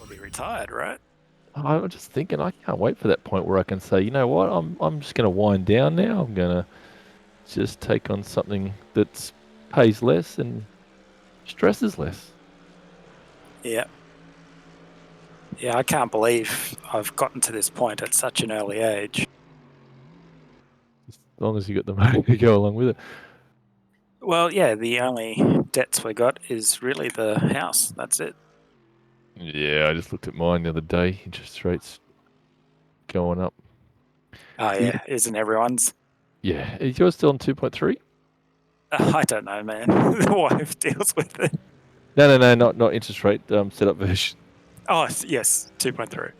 to be retired, right? I'm just thinking I can't wait for that point where I can say, you know what, I'm just going to wind down now. I'm going to just take on something that pays less and stresses less. Yeah. Yeah, I can't believe I've gotten to this point at such an early age. As long as you got the money to go along with it. Well, yeah, the only debts we got is really the house. That's it. Yeah, I just looked at mine the other day. Interest rates going up. Oh, Yeah, yeah, isn't everyone's? yeah. Is yours still on 2.3? I don't know, man. The wife deals with it. No, not interest rate. Setup version. Oh, yes, 2.3.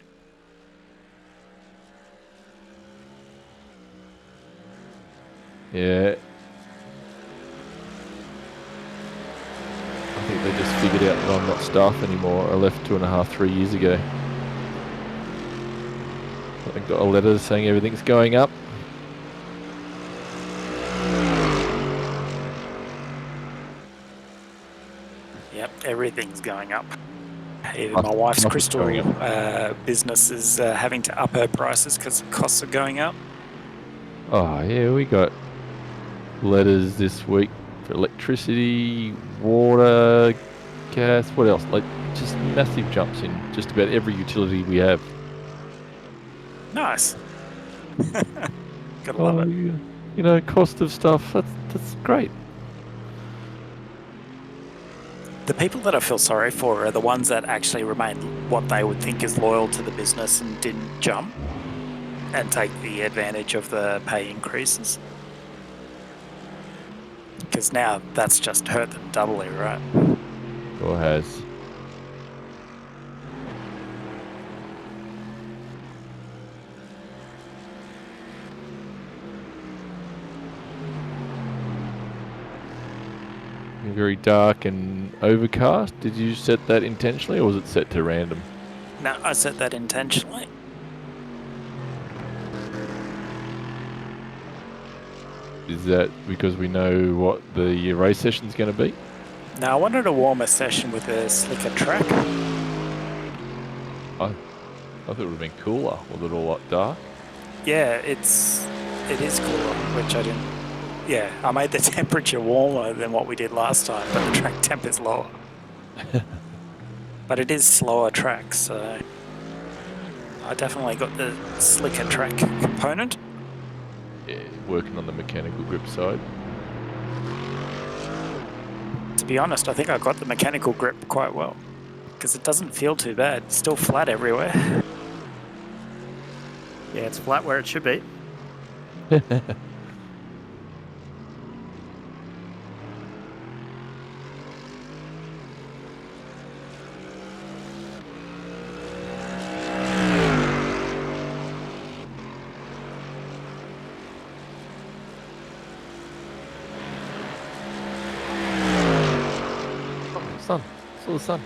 Yeah, I think they just figured out that I'm not staff anymore. I left 2.5, 3 years ago. I got a letter saying everything's going up. Yep, everything's going up. Even my wife's Stuff is crystal going up. business is having to up her prices because the costs are going up. Oh yeah, we got letters this week for electricity, water, gas. What else? Like just massive jumps in just about every utility we have. Nice. Gotta love Oh, it. cost of stuff. That's great. The people that I feel sorry for are the ones that actually remain what they would think is loyal to the business and didn't jump and take the advantage of the pay increases. Because now that's just hurt them doubly, right? Or has. Very dark and overcast. Did you set that intentionally, or was it set to random? Now, I said that intentionally. Is that because we know what the race session's going to be? Now, I wanted a warmer session with a slicker track. I thought it would have been cooler with it all dark. Yeah, it is cooler, which I didn't. Yeah, I made the temperature warmer than what we did last time, but the track temp is lower. But it is slower track, so I definitely got the slicker track component. Yeah, working on the mechanical grip side. To be honest, I think I got the mechanical grip quite well because it doesn't feel too bad. It's still flat everywhere. Yeah, it's flat where it should be. Oh, sun. Saw the sun.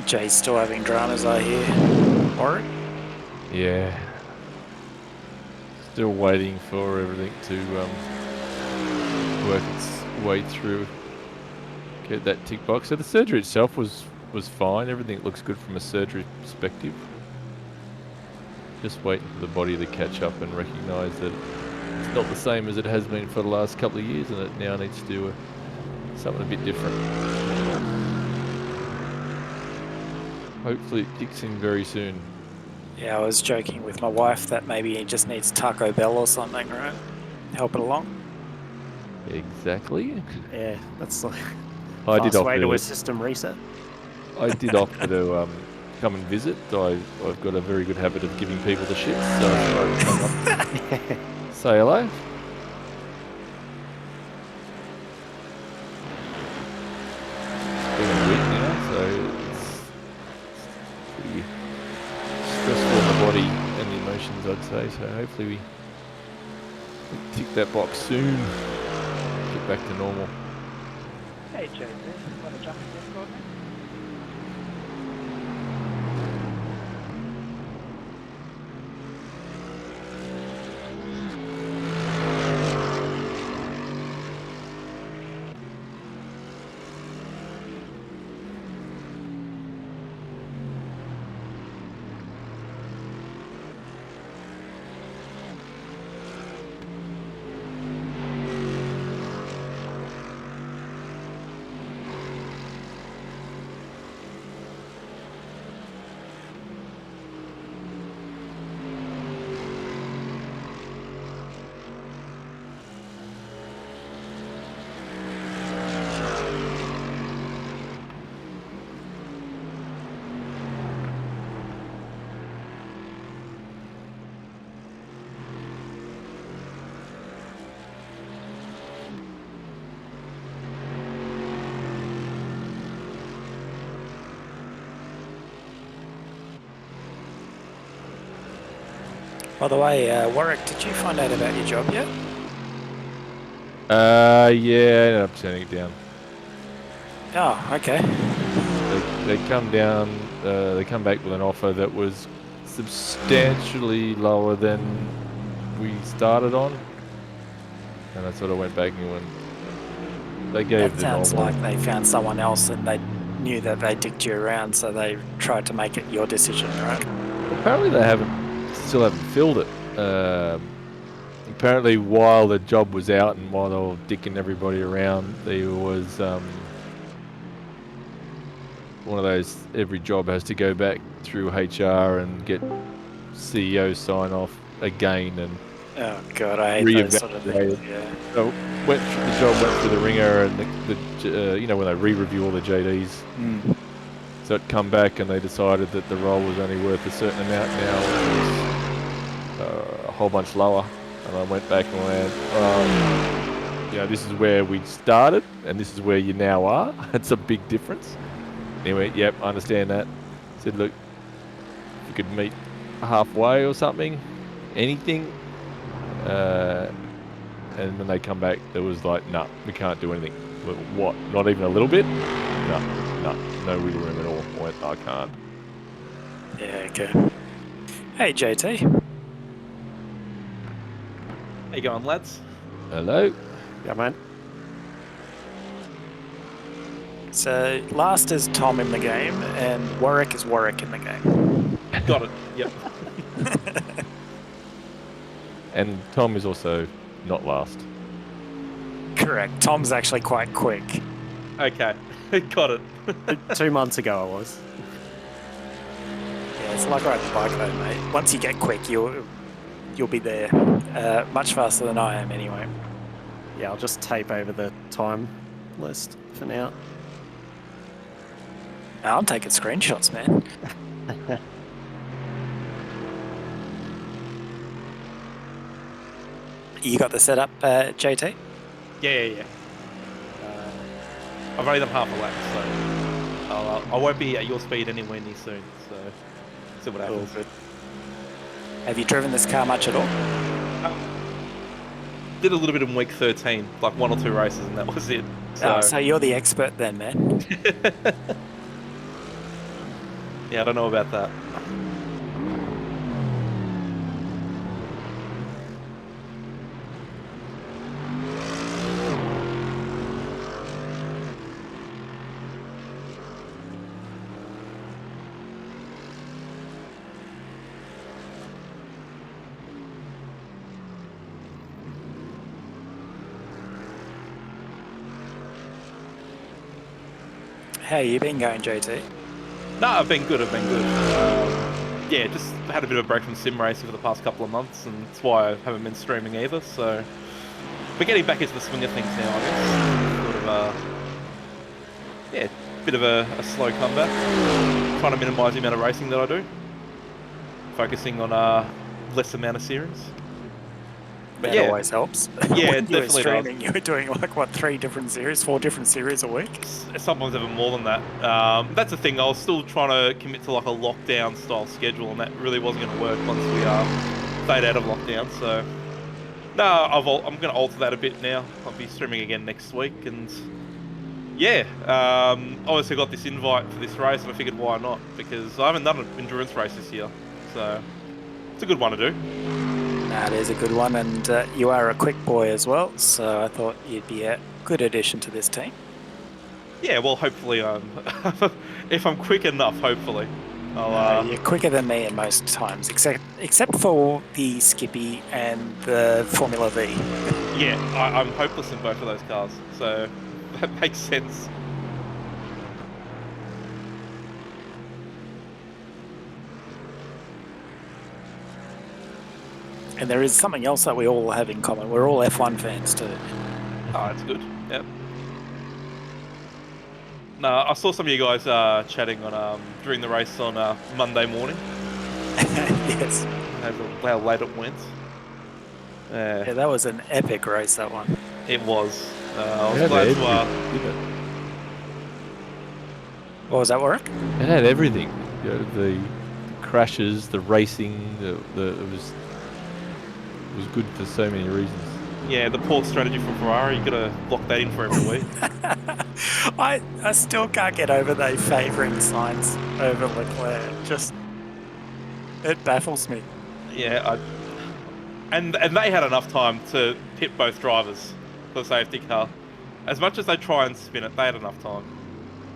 Jay's still having dramas, I hear. Or Yeah. Still waiting for everything to work its way through. get that tick box. So the surgery itself was fine. Everything looks good from a surgery perspective. Just waiting for the body to catch up and recognise that it's not the same as it has been for the last couple of years, and it now needs to do something a bit different. Hopefully it kicks in very soon. Yeah, I was joking with my wife that maybe he just needs Taco Bell or something, right? Help it along. Exactly. Yeah, that's the I did fast way offer to to, a system reset. I did offer to come and visit. I've got a very good habit of giving people the shits, so I thought I'd come up, say hello. It's been a week now, so it's pretty stressful on the body and the emotions, I'd say. So hopefully we tick that box soon, get back to normal. Hey, JP, want to jump in this corner? By the way, Warwick, did you find out about your job yet? Yeah, I ended up turning it down. Oh, okay. They come down. They come back with an offer that was substantially lower than we started on, and I sort of went back and went. They gave That the sounds normal. like they found someone else and they knew that they dicked you around, so they tried to make it your decision, right? Apparently, they still haven't filled it. Apparently, while the job was out and while they were dicking everybody around, there was one of those. Every job has to go back through HR and get CEO sign off again and Oh god, I hate those sort of things. reevaluated. Yeah. So the job went through the ringer, and you know when they re-review all the JDs. Mm. So it come back and they decided that the role was only worth a certain amount now, and it was a whole bunch lower. And I went back and went, you know, this is where we started, and this is where you now are. It's a big difference. Anyway, yep, I understand that. Said, look, if you could meet halfway or something, anything. And when they come back, there was like, no, we can't do anything. What? Not even a little bit? No wiggle room at all. I went, I can't. Yeah, okay. Hey, JT. How you going, lads? Hello? Yeah, man. So, last is Tom in the game, and Warwick is Warwick in the game. Got it. Yep. And Tom is also not last. Correct. Tom's actually quite quick. Okay. Got it. 2 months ago I was. Yeah, it's like riding a bike though, mate. Once you get quick, you'll be there. Much faster than I am, anyway. Yeah, I'll just tape over the time list for now. I'm taking screenshots, man. You got the setup, JT? Yeah. I've only done half a lap, so I won't be at your speed anywhere near soon. So see what happens. Good. Have you driven this car much at all? Did a little bit in week 13, like 1 or 2 races, and that was it. So you're the expert then, man. Yeah, I don't know about that. How you been going, JT? No, I've been good. Yeah, just had a bit of a break from sim racing for the past couple of months, and that's why I haven't been streaming either. So, we're getting back into the swing of things now, I guess. Sort of, yeah, bit of a slow comeback. Trying to minimise the amount of racing that I do. Focusing on less amount of series. But That yeah, always helps. yeah, When it you were definitely does. streaming, you were doing like, what, 4 different series a week? Sometimes even more than that. That's the thing. I was still trying to commit to like a lockdown style schedule, and that really wasn't going to work once we stayed out of lockdown. So no, I'm going to alter that a bit now. I'll be streaming again next week, and yeah, obviously got this invite for this race, and I figured why not? Because I haven't done an endurance race this year, so it's a good one to do. That is a good one, and you are a quick boy as well, so I thought you'd be a good addition to this team. Yeah, well, hopefully, if I'm quick enough, hopefully, I'll. You're quicker than me in most times, except for the Skippy and the Formula V. Yeah, I'm hopeless in both of those cars, so that makes sense. And there is something else that we all have in common. We're all F1 fans too. Oh, that's good. Yep. No, I saw some of you guys chatting on during the race on Monday morning. Yes. How late it went. Yeah, that was an epic race, that one. It was. I was glad to. What was that, Warwick? It had everything. You know, the crashes, the racing. It was good for so many reasons. Yeah, the port strategy for Ferrari. You got to lock that in for every week. I still can't get over they favouring Sainz over Leclerc. Just it baffles me. Yeah, and they had enough time to pit both drivers for the safety car. As much as they try and spin it, they had enough time.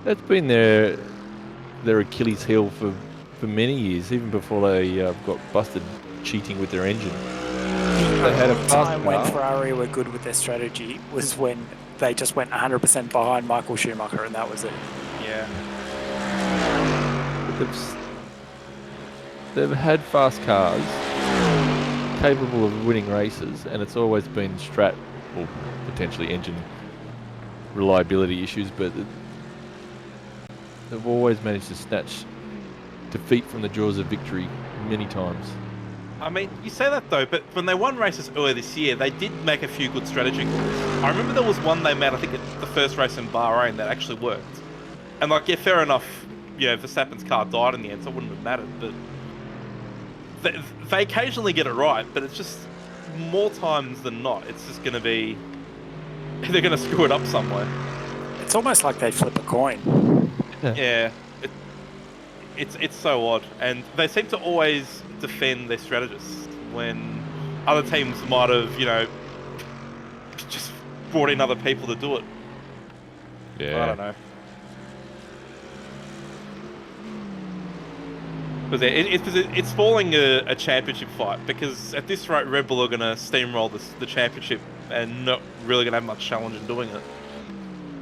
That's been their Achilles heel for many years, even before they got busted cheating with their engine. The only time when Ferrari were good with their strategy was when they just went 100% behind Michael Schumacher, and that was it. Yeah. But they've had fast cars capable of winning races, and it's always been strat or potentially engine reliability issues, but they've always managed to snatch defeat from the jaws of victory many times. I mean, you say that though, but when they won races earlier this year, they did make a few good strategy calls. I remember there was one they made, I think, at the first race in Bahrain that actually worked. And like, yeah, fair enough, you know, Verstappen's car died in the end, so it wouldn't have mattered, but they occasionally get it right, but it's just more times than not, it's just going to be, they're going to screw it up somewhere. It's almost like they flip a coin. Yeah, it's so odd, and they seem to always defend their strategists when other teams might have, you know, just brought in other people to do it. Yeah. I don't know. Because it's spoiling a championship fight, because at this rate Red Bull are going to steamroll the championship and not really going to have much challenge in doing it.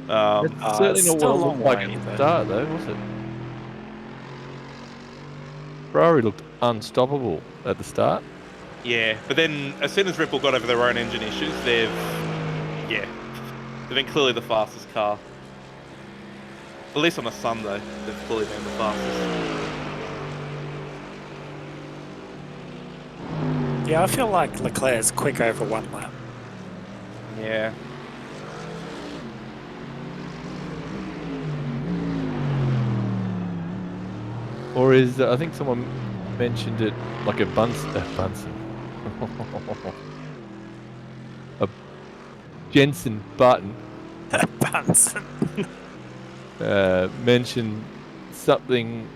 It's certainly not what it looked like at the start, though, was it? Ferrari looked unstoppable at the start. Yeah, but then as soon as Red Bull got over their own engine issues, they've been clearly the fastest car. At least on a Sunday, they've clearly been the fastest. Yeah, I feel like Leclerc's quick over one lap. Yeah. Or is, I think someone mentioned it, like a Bunsen. A Jensen Button. Bunsen. Mentioned something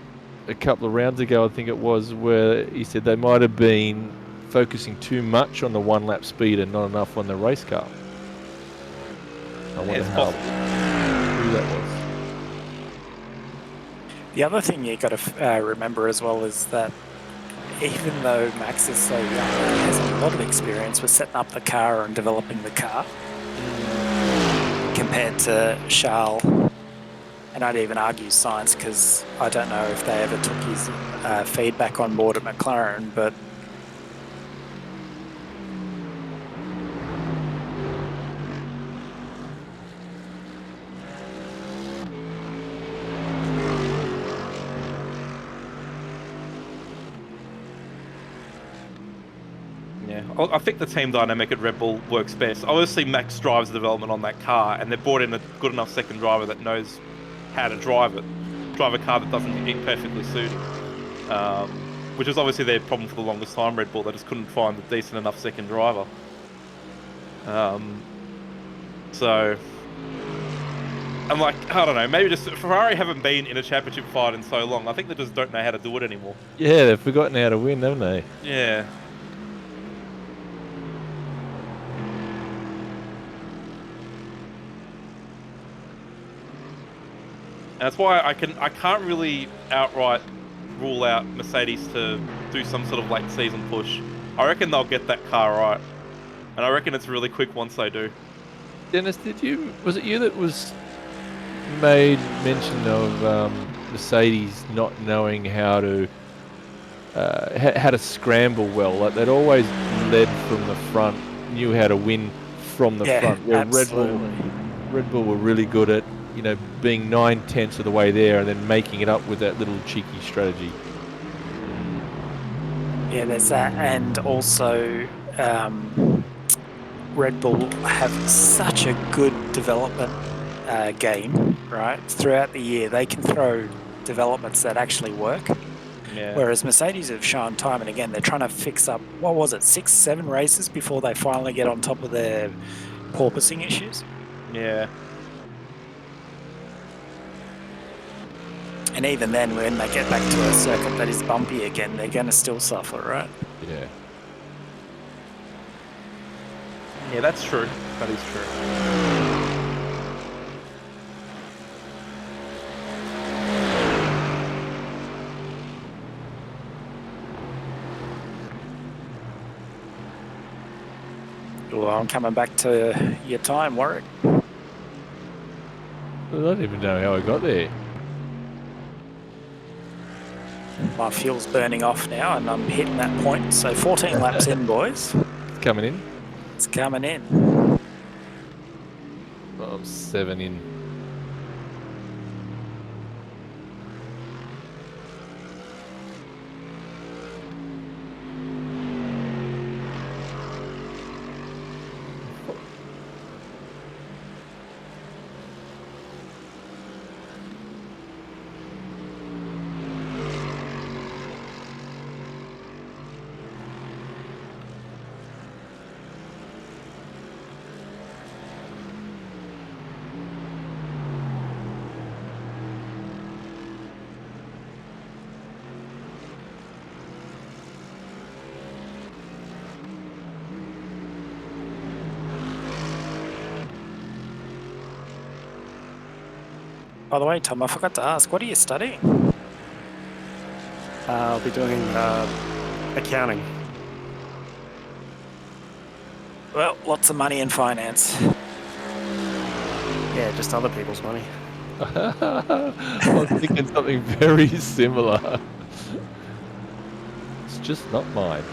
a couple of rounds ago, I think it was, where he said they might have been focusing too much on the one lap speed and not enough on the race car. I wonder how true that was. The other thing you got to remember as well is that even though Max is so young, he has a lot of experience with setting up the car and developing the car compared to Charles And I'd even argue science, because I don't know if they ever took his feedback on board at McLaren, but Yeah, I think the team dynamic at Red Bull works best. Obviously, Max drives the development on that car, and they've brought in a good enough second driver that knows how to drive it, drive a car that doesn't perfectly suit him. Which is obviously their problem for the longest time. Red Bull, they just couldn't find a decent enough second driver. So I'm like, I don't know, maybe just Ferrari haven't been in a championship fight in so long. I think they just don't know how to do it anymore. Yeah, they've forgotten how to win, haven't they? Yeah. And that's why I can't really outright rule out Mercedes to do some sort of late season push. I reckon they'll get that car right, and I reckon it's really quick once they do. Dennis, was it you that was made mention of Mercedes not knowing how to scramble well? Like they'd always led from the front, knew how to win from the front. Where absolutely. Red Bull were really good at, being 9/10 of the way there and then making it up with that little cheeky strategy. Yeah, there's that, and also Red Bull have such a good development game, right? Throughout the year, they can throw developments that actually work. Yeah. Whereas Mercedes have shown time and again, they're trying to fix up, what was it, 6, 7 races before they finally get on top of their porpoising issues? Yeah. And even then, when they get back to a circuit that is bumpy again, they're going to still suffer, right? Yeah. Yeah, that's true. That is true. Well, I'm coming back to your time, Warwick. I don't even know how I got there. My fuel's burning off now, and I'm hitting that point. So 14 laps in, boys. It's coming in. It's coming in. I'm 7 in. By the way, Tom, I forgot to ask, what are you studying? I'll be doing accounting. Well, lots of money in finance. Yeah, just other people's money. I was thinking something very similar. It's just not mine.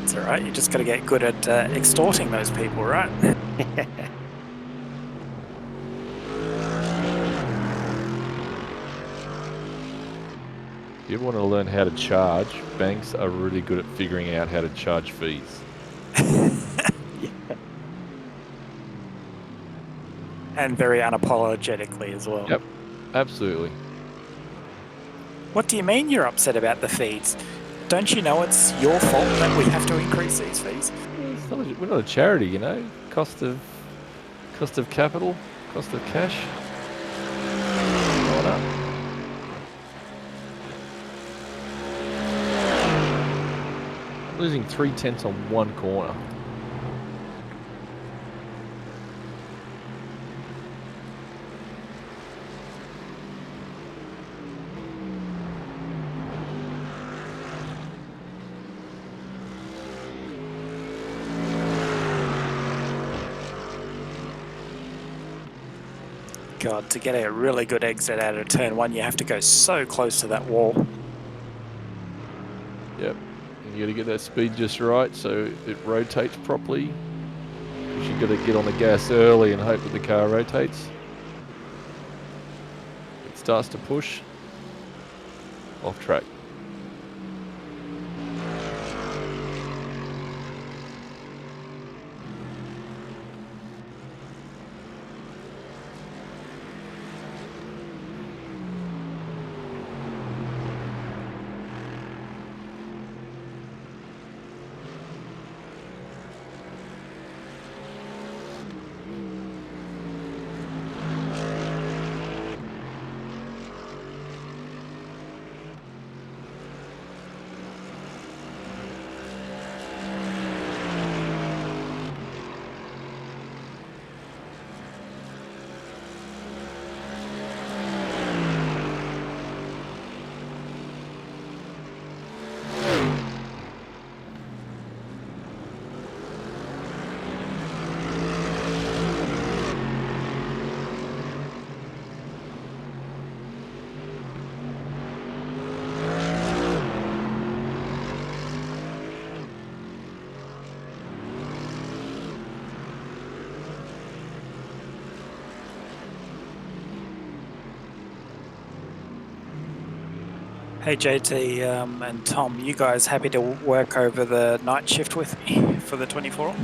It's all right. You just got to get good at extorting those people, right? If you want to learn how to charge, banks are really good at figuring out how to charge fees. And very unapologetically as well. Yep, absolutely. What do you mean you're upset about the fees? Don't you know it's your fault that we have to increase these fees? We're not a charity, you know. Cost of capital, cost of cash. Going up. Losing 3/10 on one corner. God, to get a really good exit out of turn one, you have to go so close to that wall. Yep. And you got to get that speed just right so it rotates properly. Because you got to get on the gas early and hope that the car rotates. It starts to push. Off track. Hey JT and Tom, you guys happy to work over the night shift with me for the 24?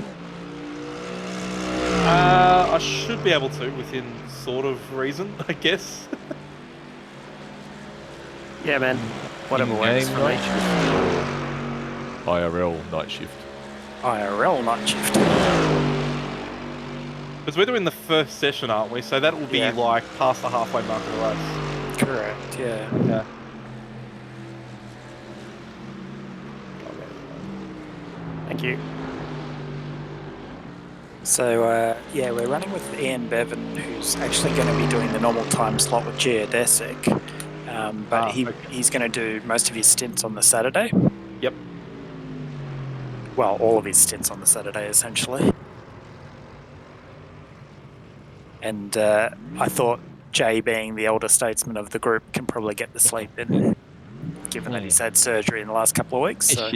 I should be able to within sort of reason, I guess. Yeah, man. Whatever works In-game for night me. shift or IRL night shift? IRL night shift. Because we're doing the first session, aren't we? So that will be Yeah. like past the halfway mark of the race. Correct, yeah. Yeah. Thank you. So, yeah, we're running with Ian Bevan, who's actually going to be doing the normal time slot with Geodesic. But he's going to do most of his stints on the Saturday. Yep. Well, all of his stints on the Saturday, essentially. And I thought Jay, being the elder statesman of the group, can probably get the sleep in, given that he's had surgery in the last couple of weeks. So.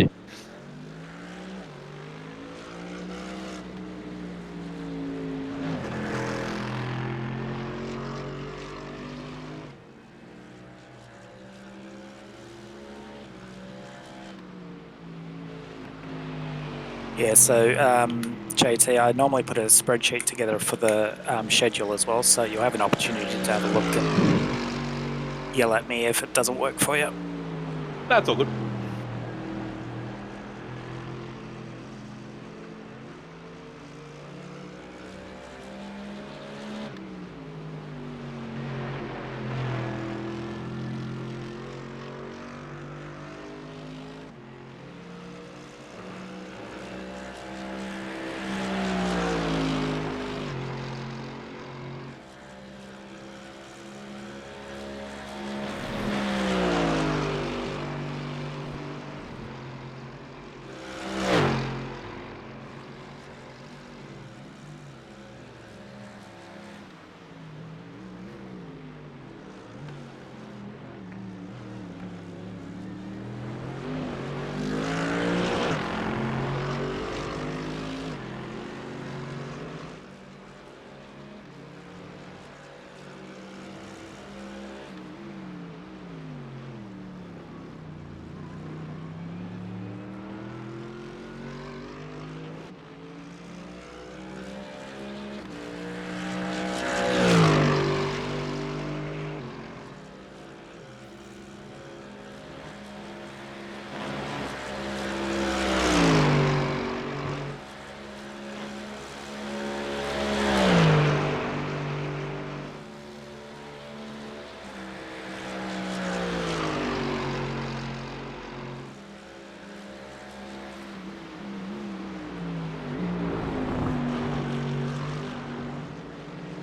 Yeah, so JT, I normally put a spreadsheet together for the schedule as well, so you'll have an opportunity to have a look and yell at me if it doesn't work for you. That's all good.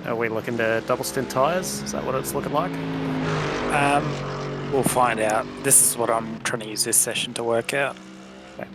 Are we looking to double stint tyres? Is that what it's looking like? We'll find out. This is what I'm trying to use this session to work out. Okay.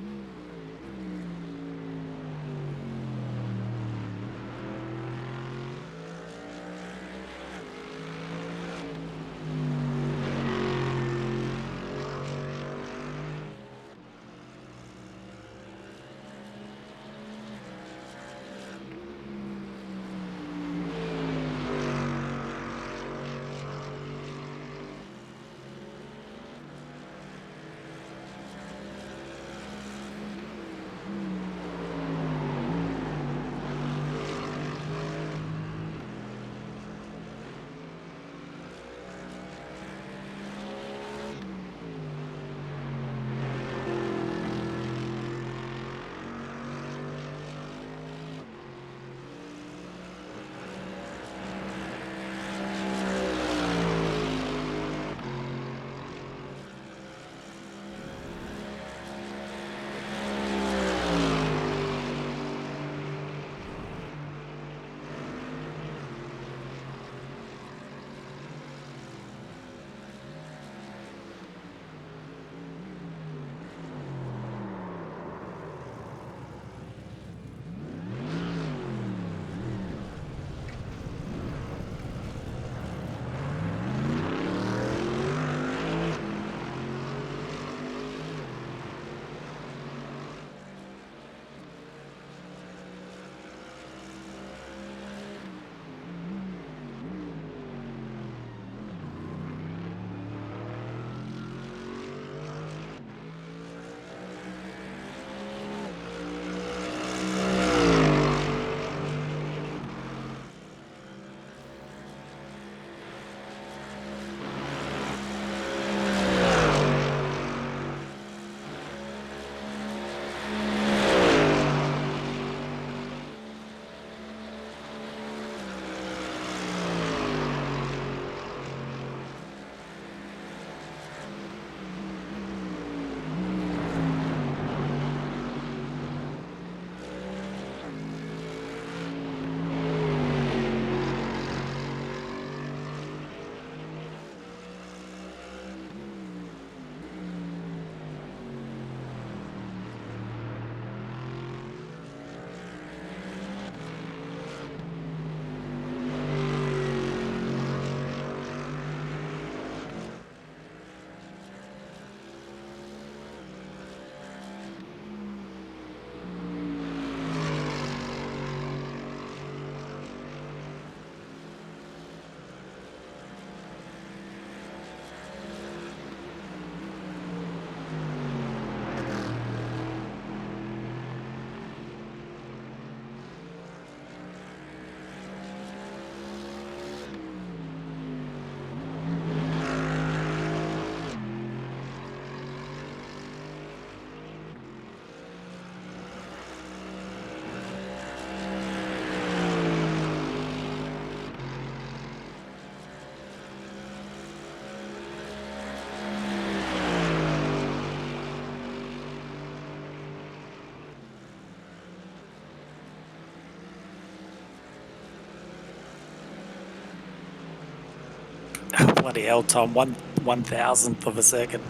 Bloody hell, Tom! 1/1000th of a second.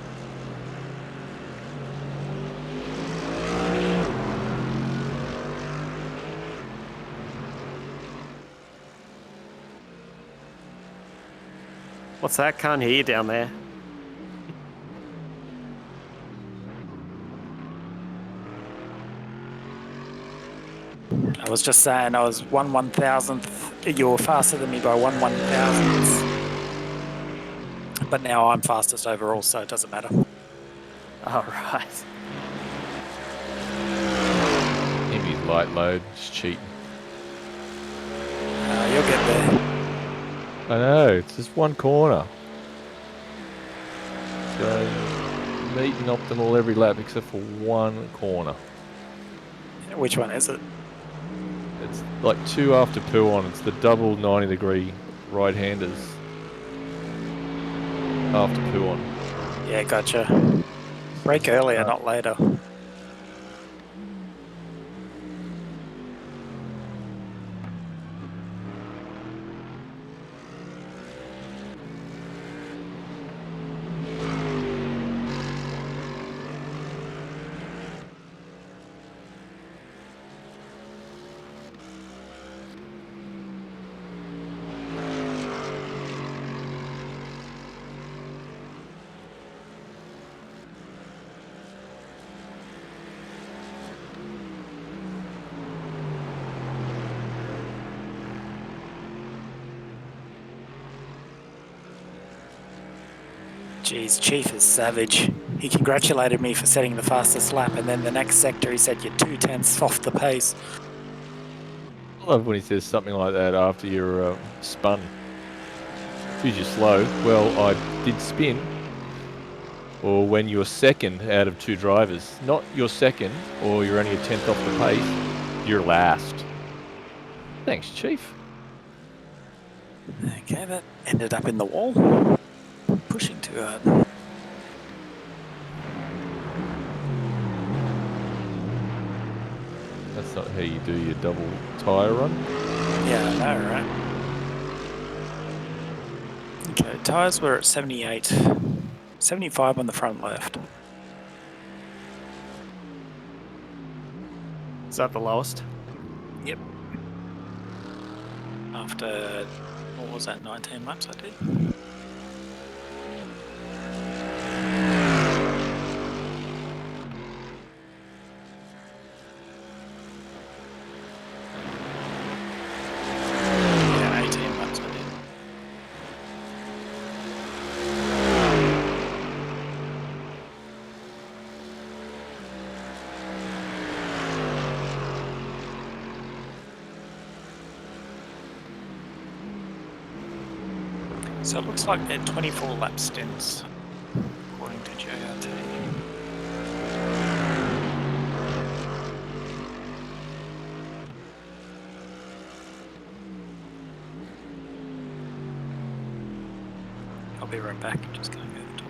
What's that? Can't hear you down there. I was just saying I was 1/1000th. You were faster than me by 1/1000th. But now I'm fastest overall, so it doesn't matter. All right. Him, his light load, just cheating. You'll get there. I know, it's just one corner. So, meeting optimal every lap except for one corner. Which one is it? It's like 2 after poo on. It's the double 90-degree right-handers after poo on. Yeah, gotcha. Break earlier, not later. Jeez, Chief is savage. He congratulated me for setting the fastest lap, and then the next sector he said you're 2/10ths off the pace. I love when he says something like that after you're spun. Because you're slow. Well, I did spin. Or when you're second out of 2 drivers. Not you're second, or you're only a 10th off the pace. You're last. Thanks, Chief. Okay, that ended up in the wall. Pushing too hard. That's not how you do your double tyre run. Yeah, I know, right? Okay, tyres were at 78. 75 on the front left. Is that the lowest? Yep. After, what was that, 19 laps I did? Yeah, 18 laps I did. So it looks like they're 24 lap stints, according to JRT. I'll be right back. I'm just going to go to the top.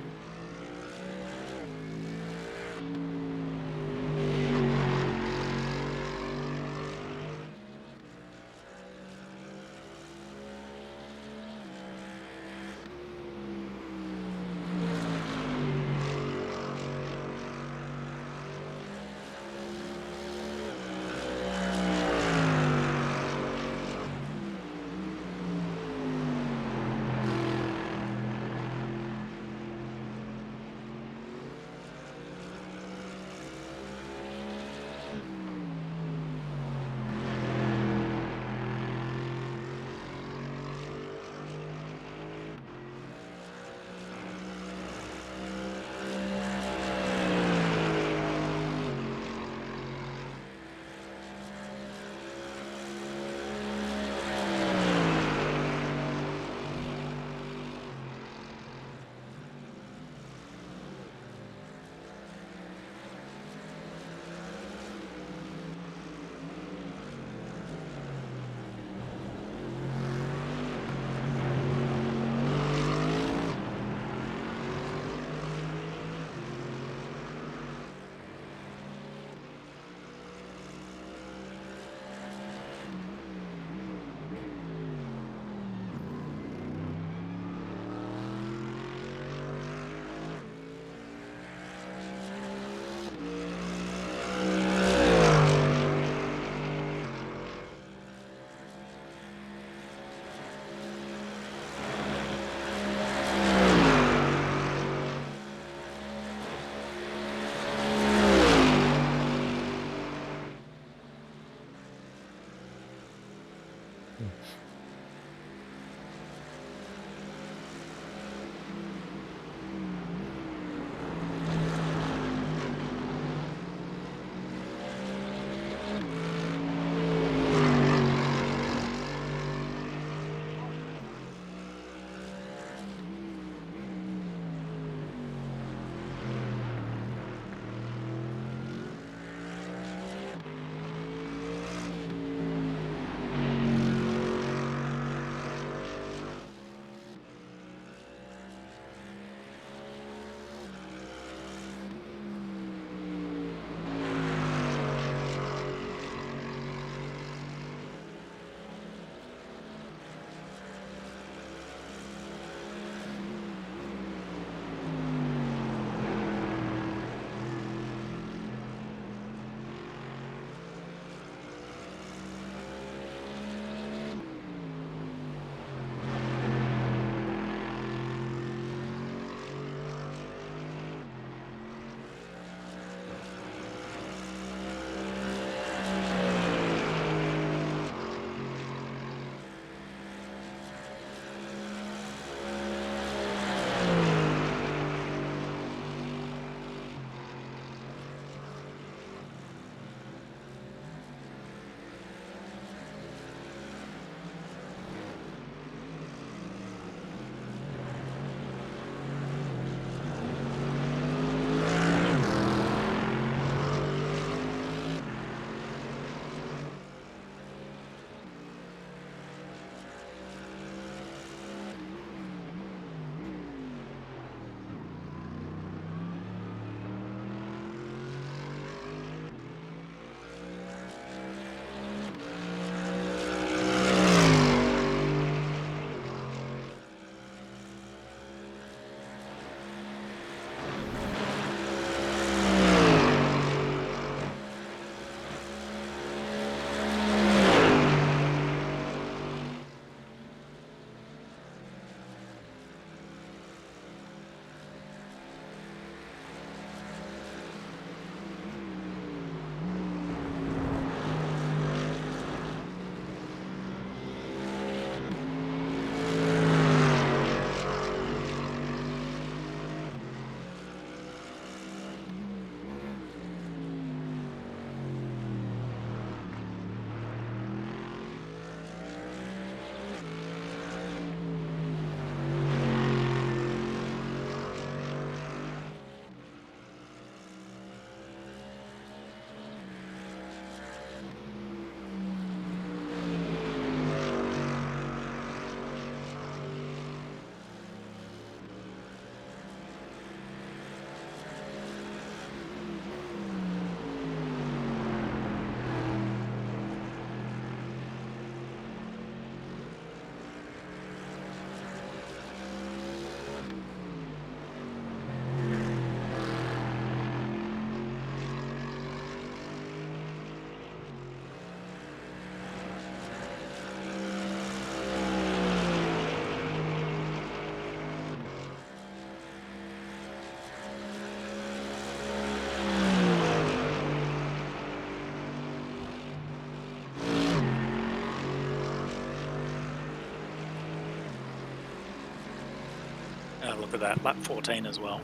Look at that, lap 14 as well.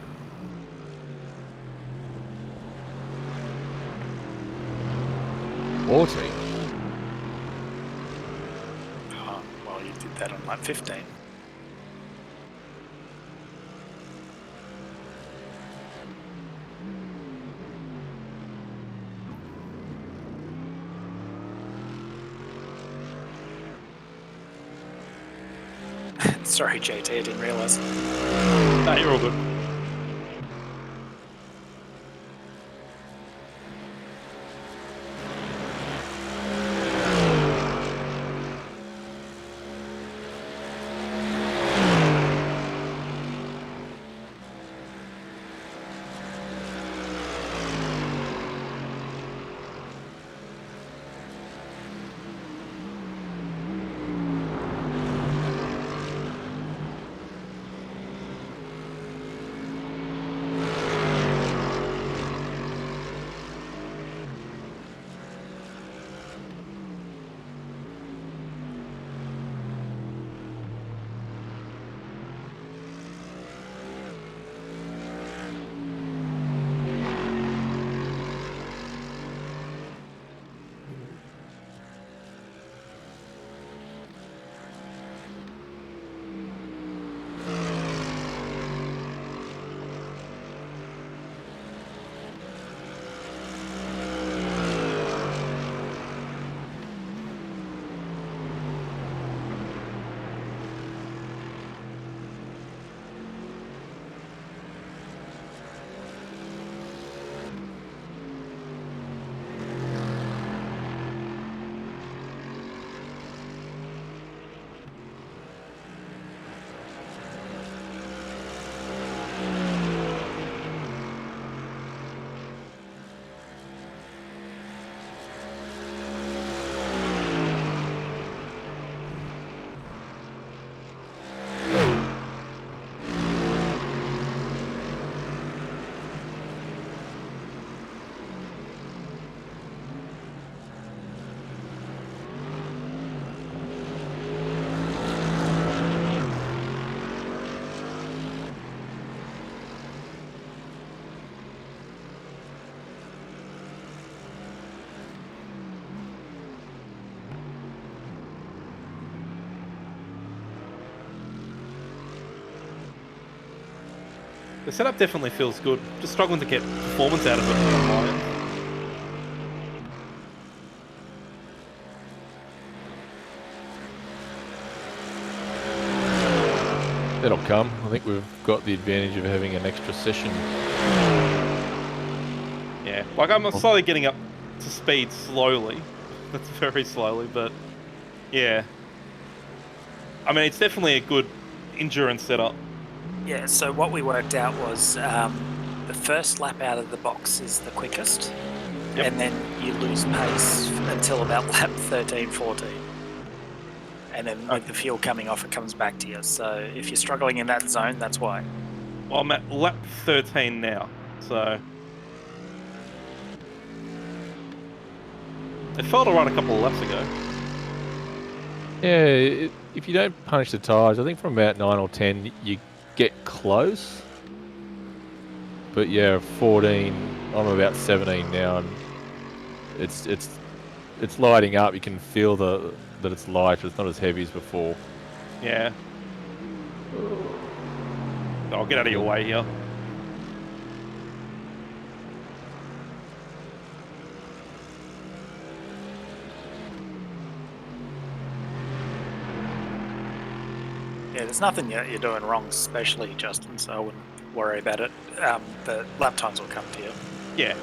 Oh, Well, you did that on lap 15. Sorry, JT, I didn't realise. No, you're all good. The setup definitely feels good. Just struggling to get performance out of it on my end. that'll come. I think we've got the advantage of having an extra session. Yeah, like I'm slowly getting up to speed slowly. That's very slowly, but yeah. I mean, it's definitely a good endurance setup. Yeah, so what we worked out was the first lap out of the box is the quickest, Yep. and then you lose pace until about lap 13, 14. And then with the fuel coming off, it comes back to you. So if you're struggling in that zone, that's why. Well, I'm at lap 13 now, so it felt alright a couple of laps ago. Yeah, if you don't punish the tyres, I think from about 9 or 10 you get close. But yeah, 14. I'm about 17 now, and it's lighting up. You can feel that it's lighter. It's not as heavy as before. Yeah. I'll get out of your way here. Yeah, there's nothing you're doing wrong, especially Justin, so I wouldn't worry about it. The lap times will come to you. Yeah.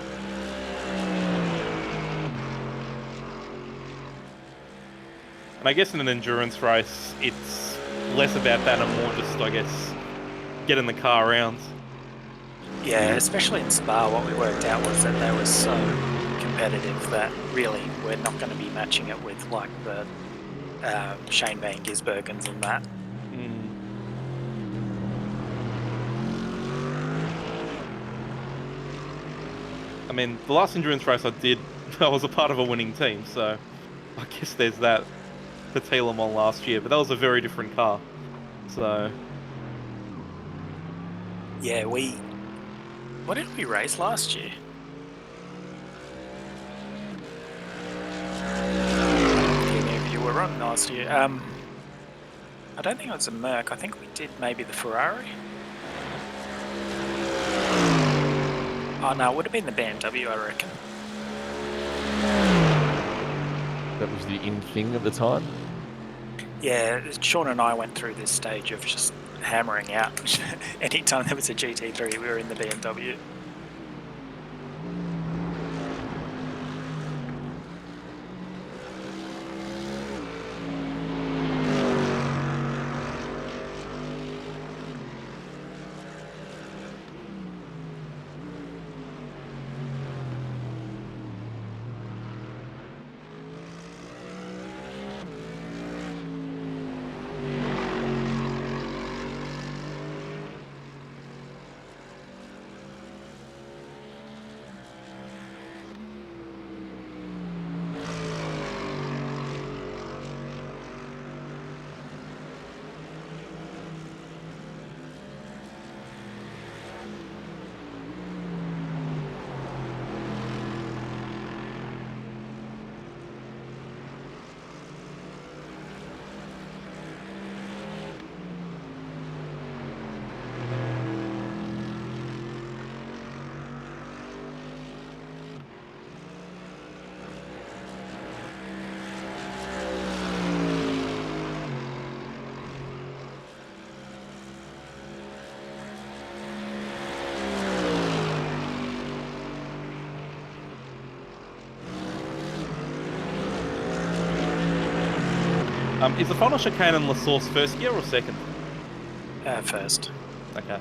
And I guess in an endurance race, it's less about that and more just, I guess, getting the car around. Yeah, especially in Spa, what we worked out was that they were so competitive that really we're not going to be matching it with like the Shane Van Gisbergens and that. I mean, the last endurance race I did, I was a part of a winning team, so I guess there's that to tail them on last year, but that was a very different car. So Yeah, what did we race last year? I don't think any of you were on last year. I don't think it was a Merc. I think we did maybe the Ferrari. Oh no, it would have been the BMW, I reckon. That was the in thing at the time. Yeah, Sean and I went through this stage of just hammering out. Anytime there was a GT3, we were in the BMW. Is the final chicane in La Source first gear or second? First. Okay.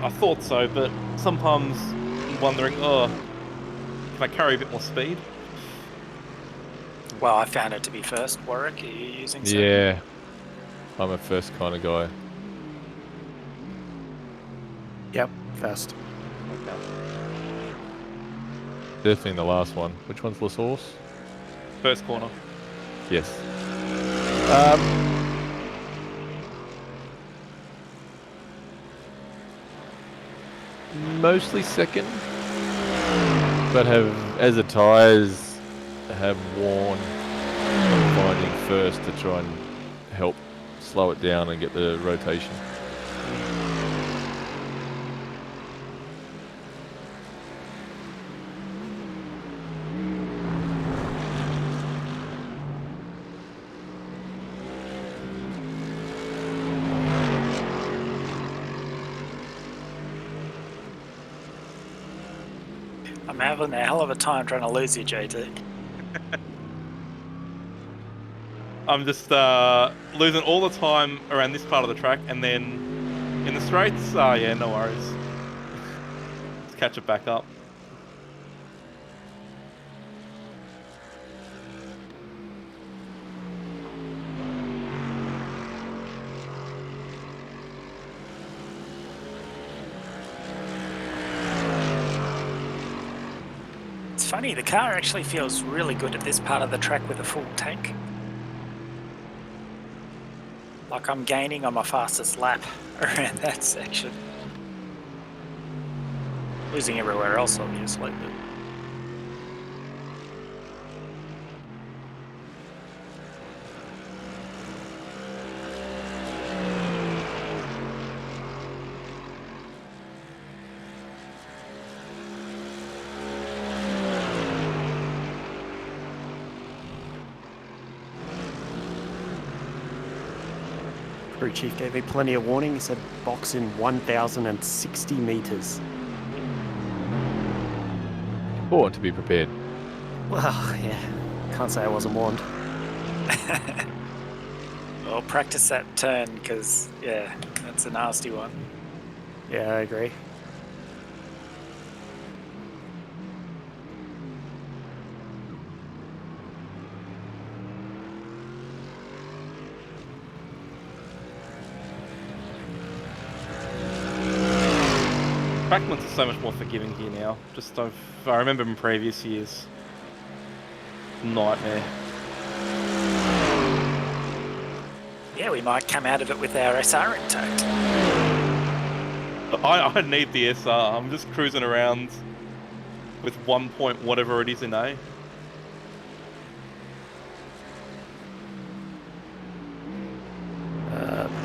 I thought so, but sometimes I'm wondering, oh, can I carry a bit more speed? Well, I found it to be first. Warwick, are you using second? Yeah, I'm a first kind of guy. Yep, first. Okay. Definitely in the last one. Which one's La Source? First corner. Yes. Mostly second, but as the tyres have worn, I'm finding first to try and help slow it down and get the rotation. I'm having a hell of a time trying to lose you, JT. I'm just losing all the time around this part of the track, and then in the straights, yeah, no worries. Let's catch it back up. It's funny, the car actually feels really good at this part of the track with a full tank. Like I'm gaining on my fastest lap around that section. Losing everywhere else, obviously, but... Crew chief gave me plenty of warning. He said box in 1,060 meters. Important to be prepared. Well, yeah, can't say I wasn't warned. Well, practice that turn, because, yeah, that's a nasty one. Yeah, I agree. Trackmans are so much more forgiving here now. I remember in previous years. Nightmare. Yeah, we might come out of it with our SR intact. I need the SR. I'm just cruising around with 1 point whatever it is in A.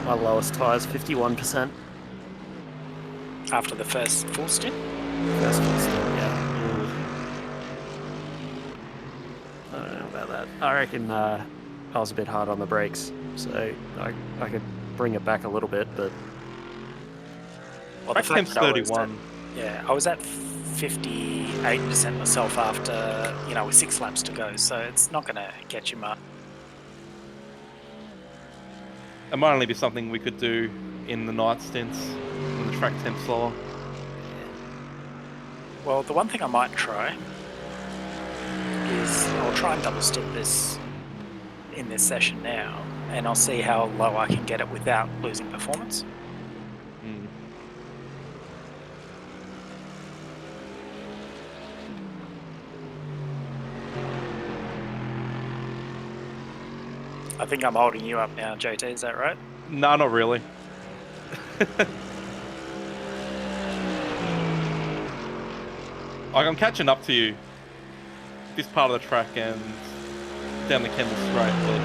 My lowest tyre's 51%. After the first full stint. First full stint, yeah. I don't know about that. I reckon I was a bit hard on the brakes, so I could bring it back a little bit, but Well, Track temp's 31. I was at 58% myself after, with 6 laps to go, so it's not going to get you much. It might only be something we could do in the night stints when the track temp's lower. Well, the one thing I might try is I'll try and double stint this in this session now, and I'll see how low I can get it without losing performance. Hmm. I think I'm holding you up now, JT, is that right? No, not really. Like, I'm catching up to you. This part of the track and down the Kendall Straight, but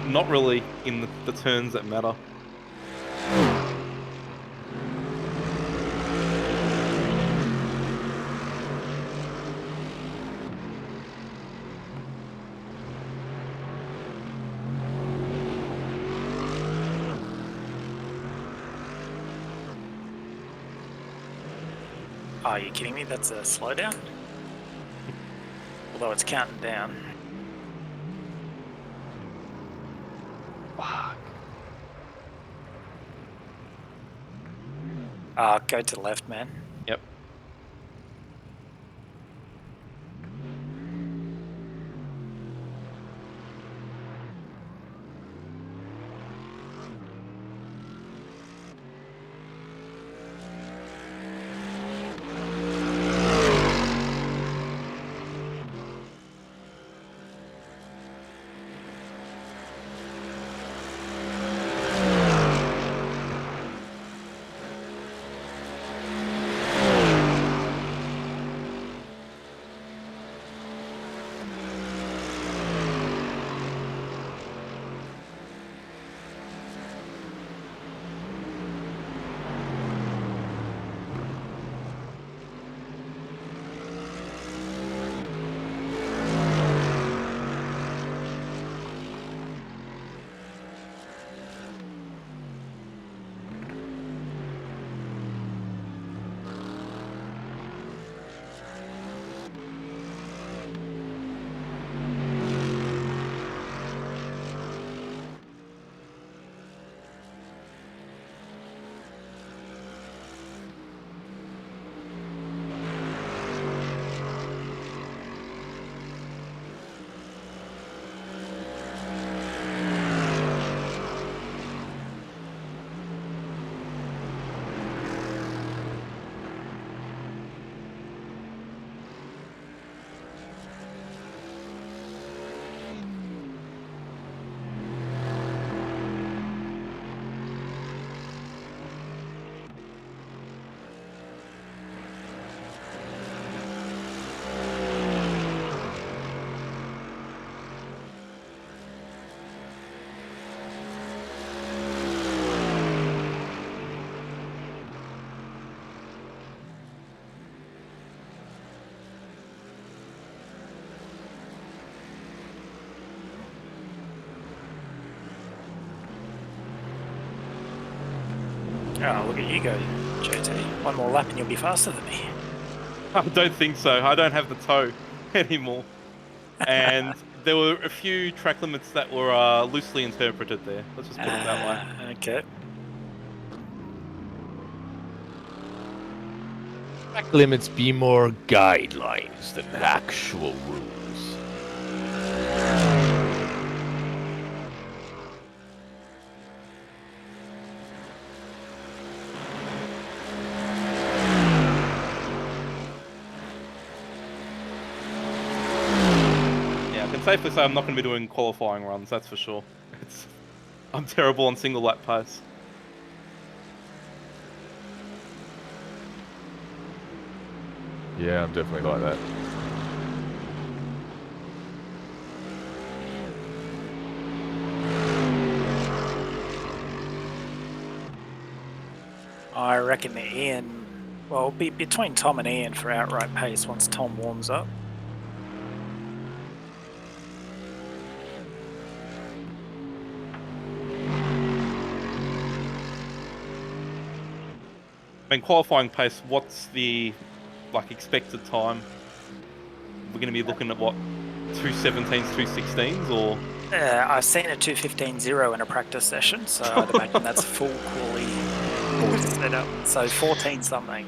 not really in the turns that matter. Oh, are you kidding me? That's a slowdown? Although it's counting down. Fuck. Go to the left, man. Yep. Oh, look at you go, JT. One more lap and you'll be faster than me. I don't think so. I don't have the toe anymore. And there were a few track limits that were loosely interpreted there. Let's just put it that way. Okay. Track limits be more guidelines than actual rules. Yeah, I can safely say I'm not going to be doing qualifying runs, that's for sure. It's I'm terrible on single lap pace. Yeah, I'm definitely like that. I reckon Ian, well, be between Tom and Ian for outright pace once Tom warms up. I mean, qualifying pace, what's the expected time? We're going to be looking at what, 2:17s, 2:16s, or I've seen a 2:15.0 in a practice session, so I'd imagine that's full quali setup. So 14 something.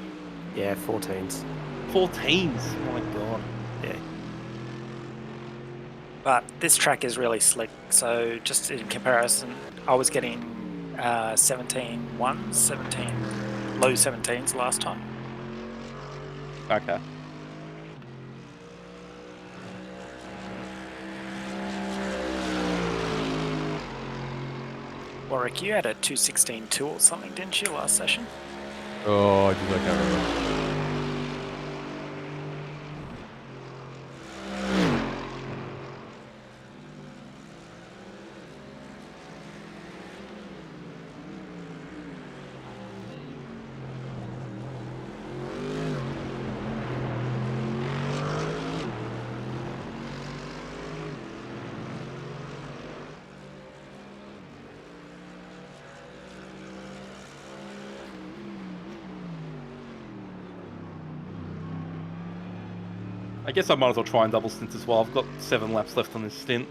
Yeah, 14s. 14s? My God. Yeah. But this track is really slick. So just in comparison, I was getting 17 ones, 17 low 17s last time. Okay. Warwick, you had a 2:16.2 or something, didn't you, last session? Oh, I can't remember. I guess I might as well try and double stint as well. I've got 7 laps left on this stint.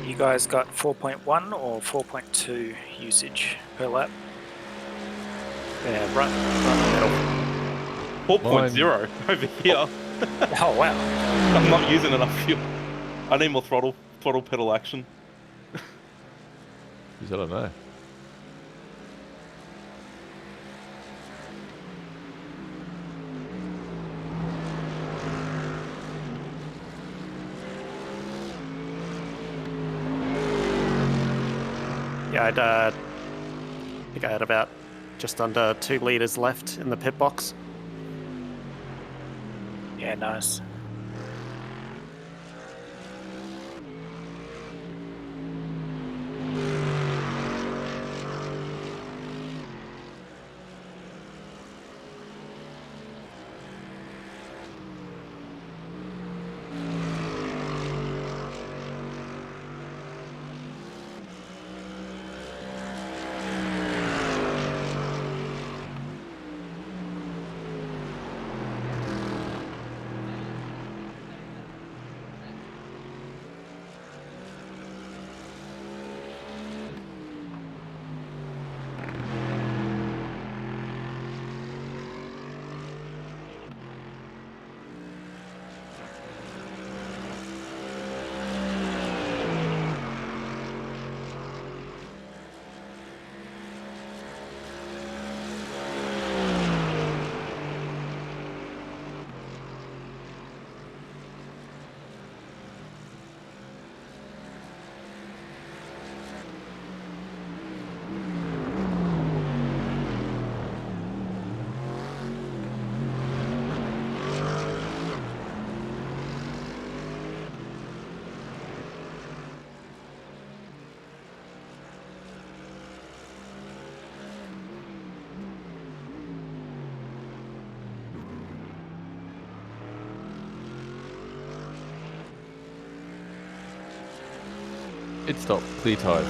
You guys got 4.1 or 4.2 usage per lap? Yeah, right in the middle. 4.0 over here. Oh, wow. I'm not using enough fuel. I need more throttle pedal action. Jeez, I don't know. Yeah, I think I had about just under 2 litres left in the pit box. Yeah, nice. It stopped. Clear tyres.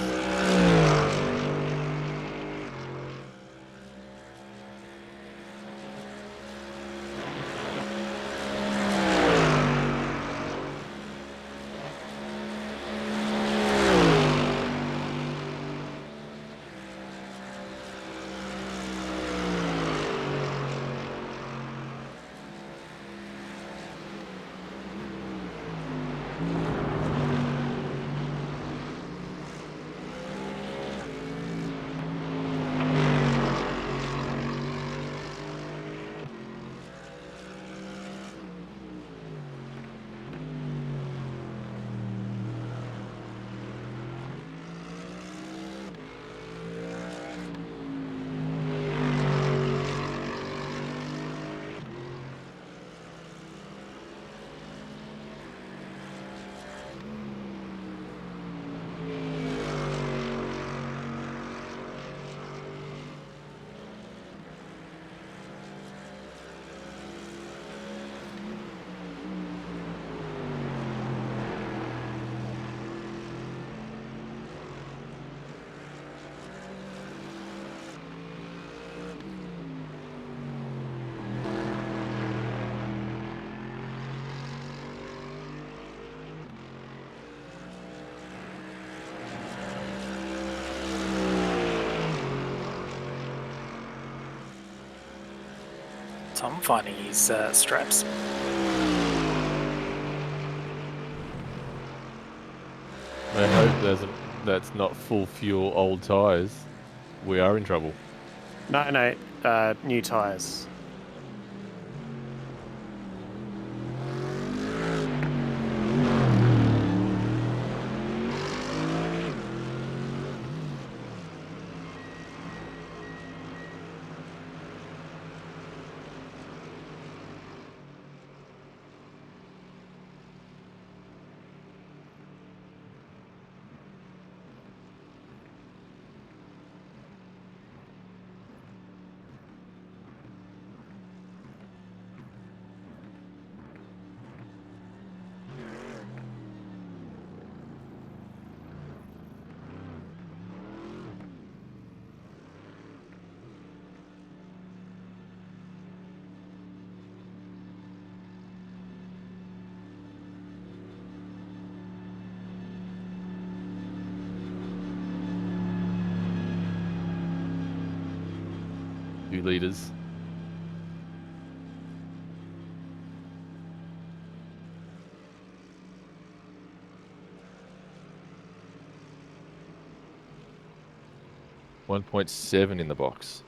time finding his straps. I hope that's not full fuel old tyres. We are in trouble. No, new tyres. Two litres. $1.7 in the box.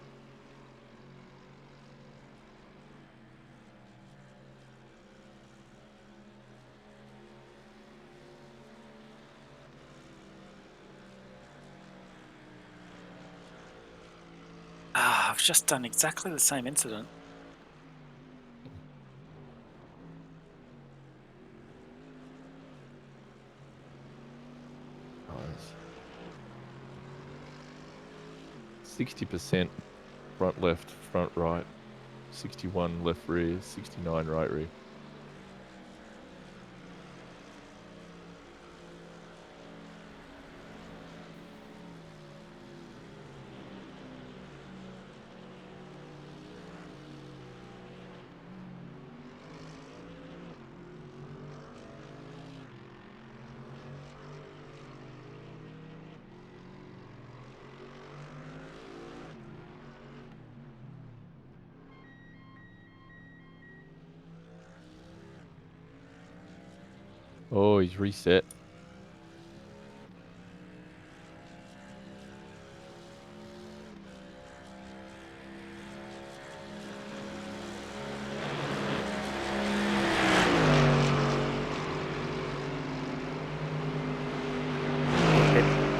I've just done exactly the same incident. Nice. 60% front left, front right. 61 left rear, 69 right rear. Oh, he's reset.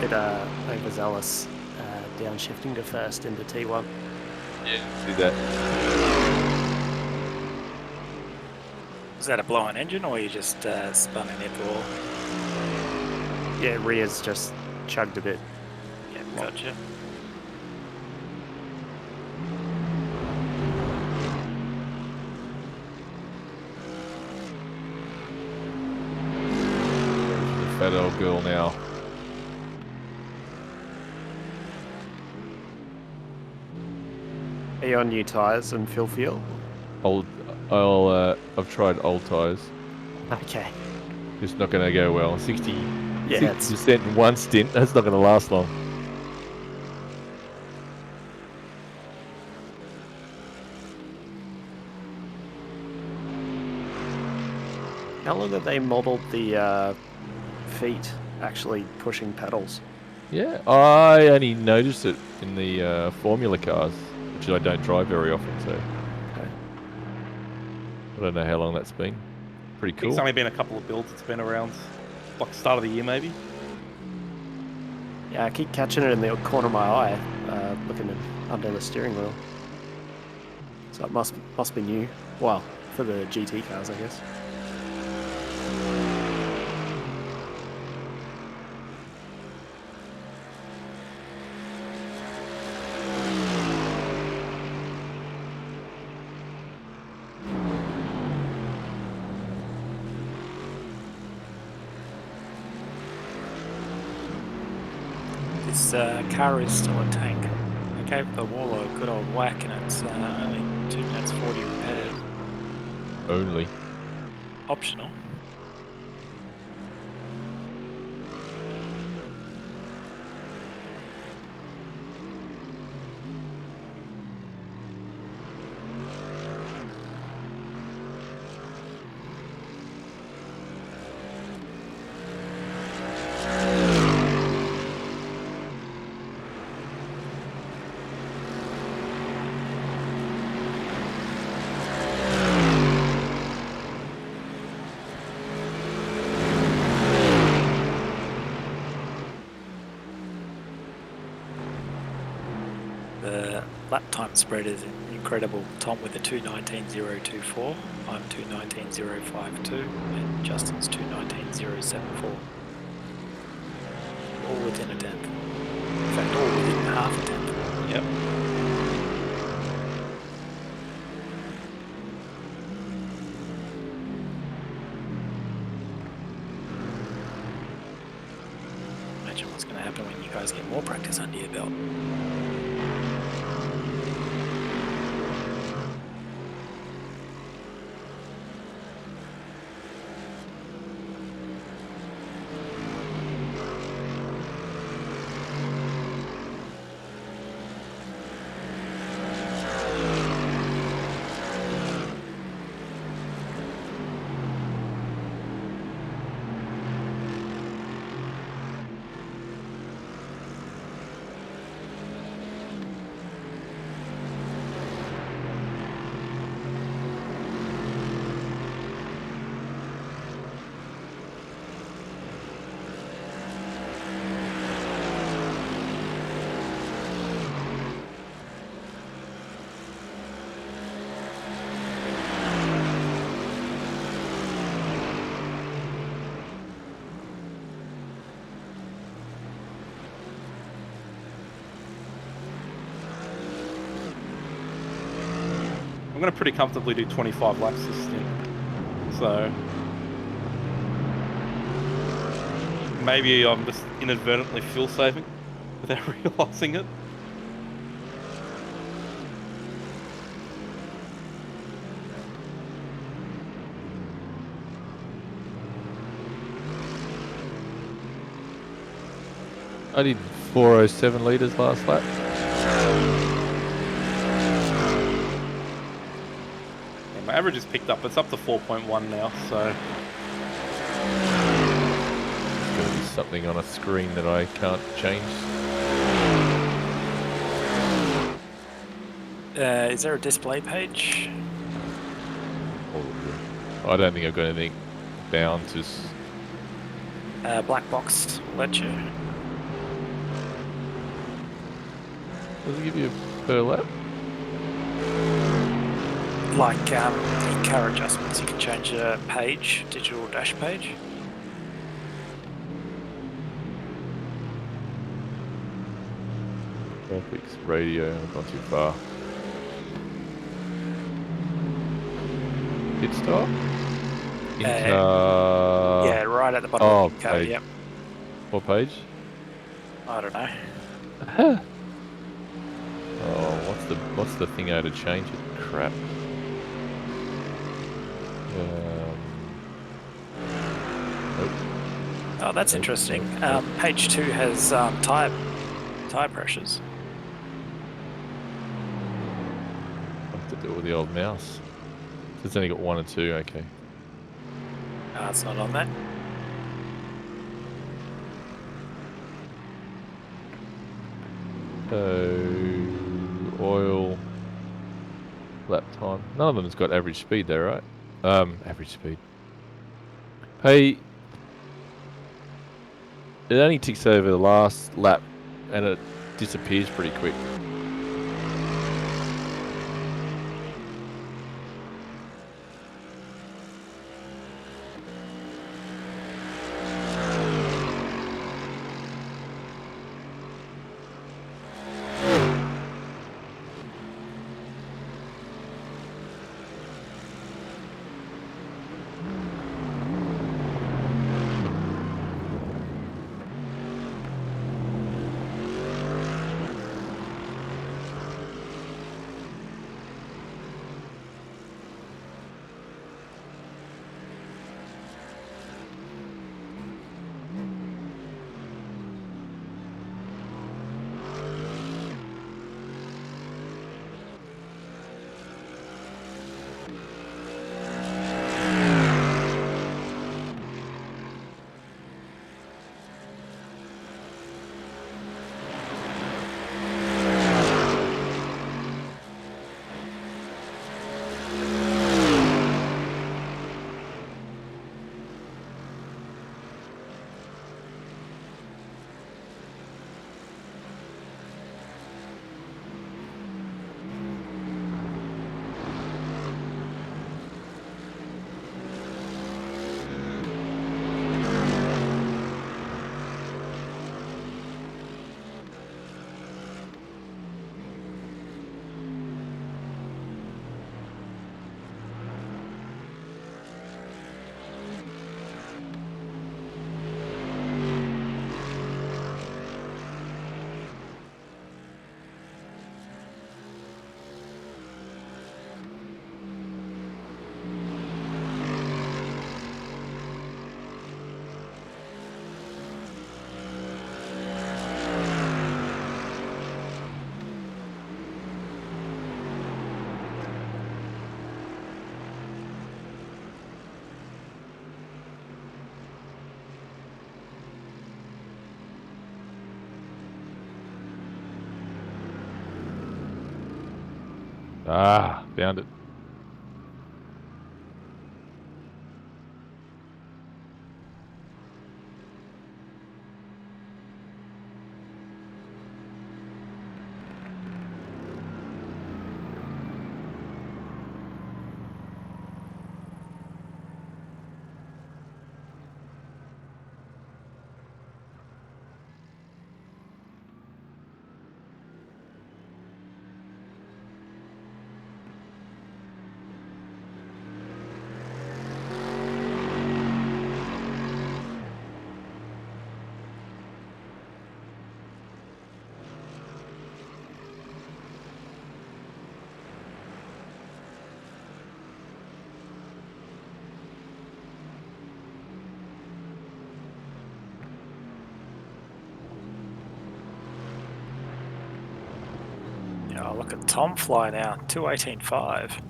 Bit overzealous, downshifting to first into T1. Yeah, see that. Was that a blown engine, or you just spun in airflow? Yeah, rear's just chugged a bit. Yeah, gotcha. The fat old girl now. Are you on new tyres and fill fuel? I've tried old tyres. Okay. It's not going to go well. Yeah, 60% in one stint. That's not going to last long. How long have they modelled the feet actually pushing pedals? Yeah, I only noticed it in the Formula cars, which I don't drive very often, so Okay. I don't know how long that's been. Pretty I think it's cool. only been a couple of builds. It's been around like start of the year maybe. Yeah, I keep catching it in the corner of my eye, looking under the steering wheel. So it must be new. Well, for the GT cars, I guess. This car is still a tank. I gave the wall a good old whack, and it's only 2 minutes 40 repaired. Only. Optional. lap time spread is incredible. Tom with a 2:19.024, I'm 2:19.052, and Justin's 2:19.074. All within a tenth. In fact, all within half a tenth. Yep. Imagine what's going to happen when you guys get more practice under your belt. I'm going to pretty comfortably do 25 laps this stint. So maybe I'm just inadvertently fuel saving without realising it. I did 407 litres last lap. Yeah, my average is picked up. It's up to 4.1 now, so There's going to be something on a screen that I can't change. Is there a display page? I don't think I've got anything bound to... Black box will let you. Does it give you per lap? Like in car adjustments, you can change a page, digital dash page. Graphics, radio, I've gone too far. Pit stop? Yeah, right at the bottom oh, of the car, page. yep. What page? I don't know. Oh, what's the thing I had to change it? Crap. Nope. Oh, that's Nope, interesting. nope, Page 2 has tire pressures. I have to do it with the old mouse. It's only got 1 and 2, okay. It's not on that. So, oil, lap time. None of them has got average speed there, right? Average speed. Hey, it only ticks over the last lap and it disappears pretty quick. Ah, found it. Yeah, look at Tom fly now, 2:18.5.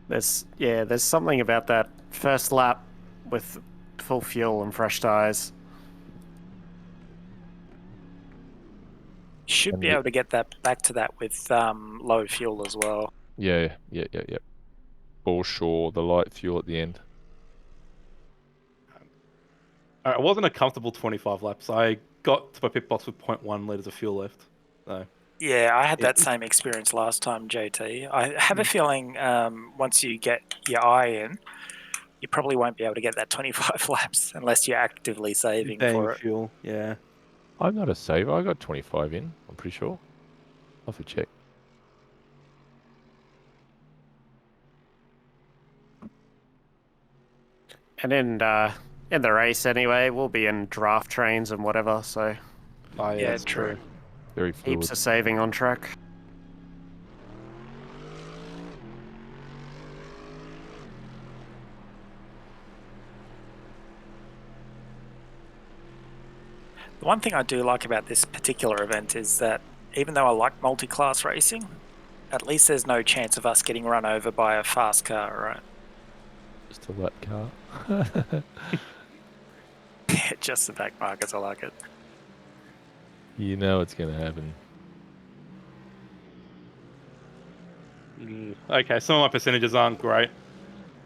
There's something about that first lap with full fuel and fresh tyres. Should And be able to get that back to that with low fuel as well. yeah. For sure, the light fuel at the end. It wasn't a comfortable 25 laps. I got to my pit box with 0.1 liters of fuel left. So Yeah, I had that It- same experience last time, JT. I have a feeling once you get your eye in, you probably won't be able to get that 25 laps unless you're actively saving paying for it. fuel, yeah. I'm not a saver. I got 25 in. I'm pretty sure. I'll have to check. And in the race anyway, we'll be in draft trains and whatever, so Oh, yeah, Yeah, that's true. true. Very fluid. heaps of saving on track. The one thing I do like about this particular event is that even though I like multi-class racing, at least there's no chance of us getting run over by a fast car, right? Just a lap car. Just the back markers, I like it. You know it's going to happen. Okay, some of my percentages aren't great.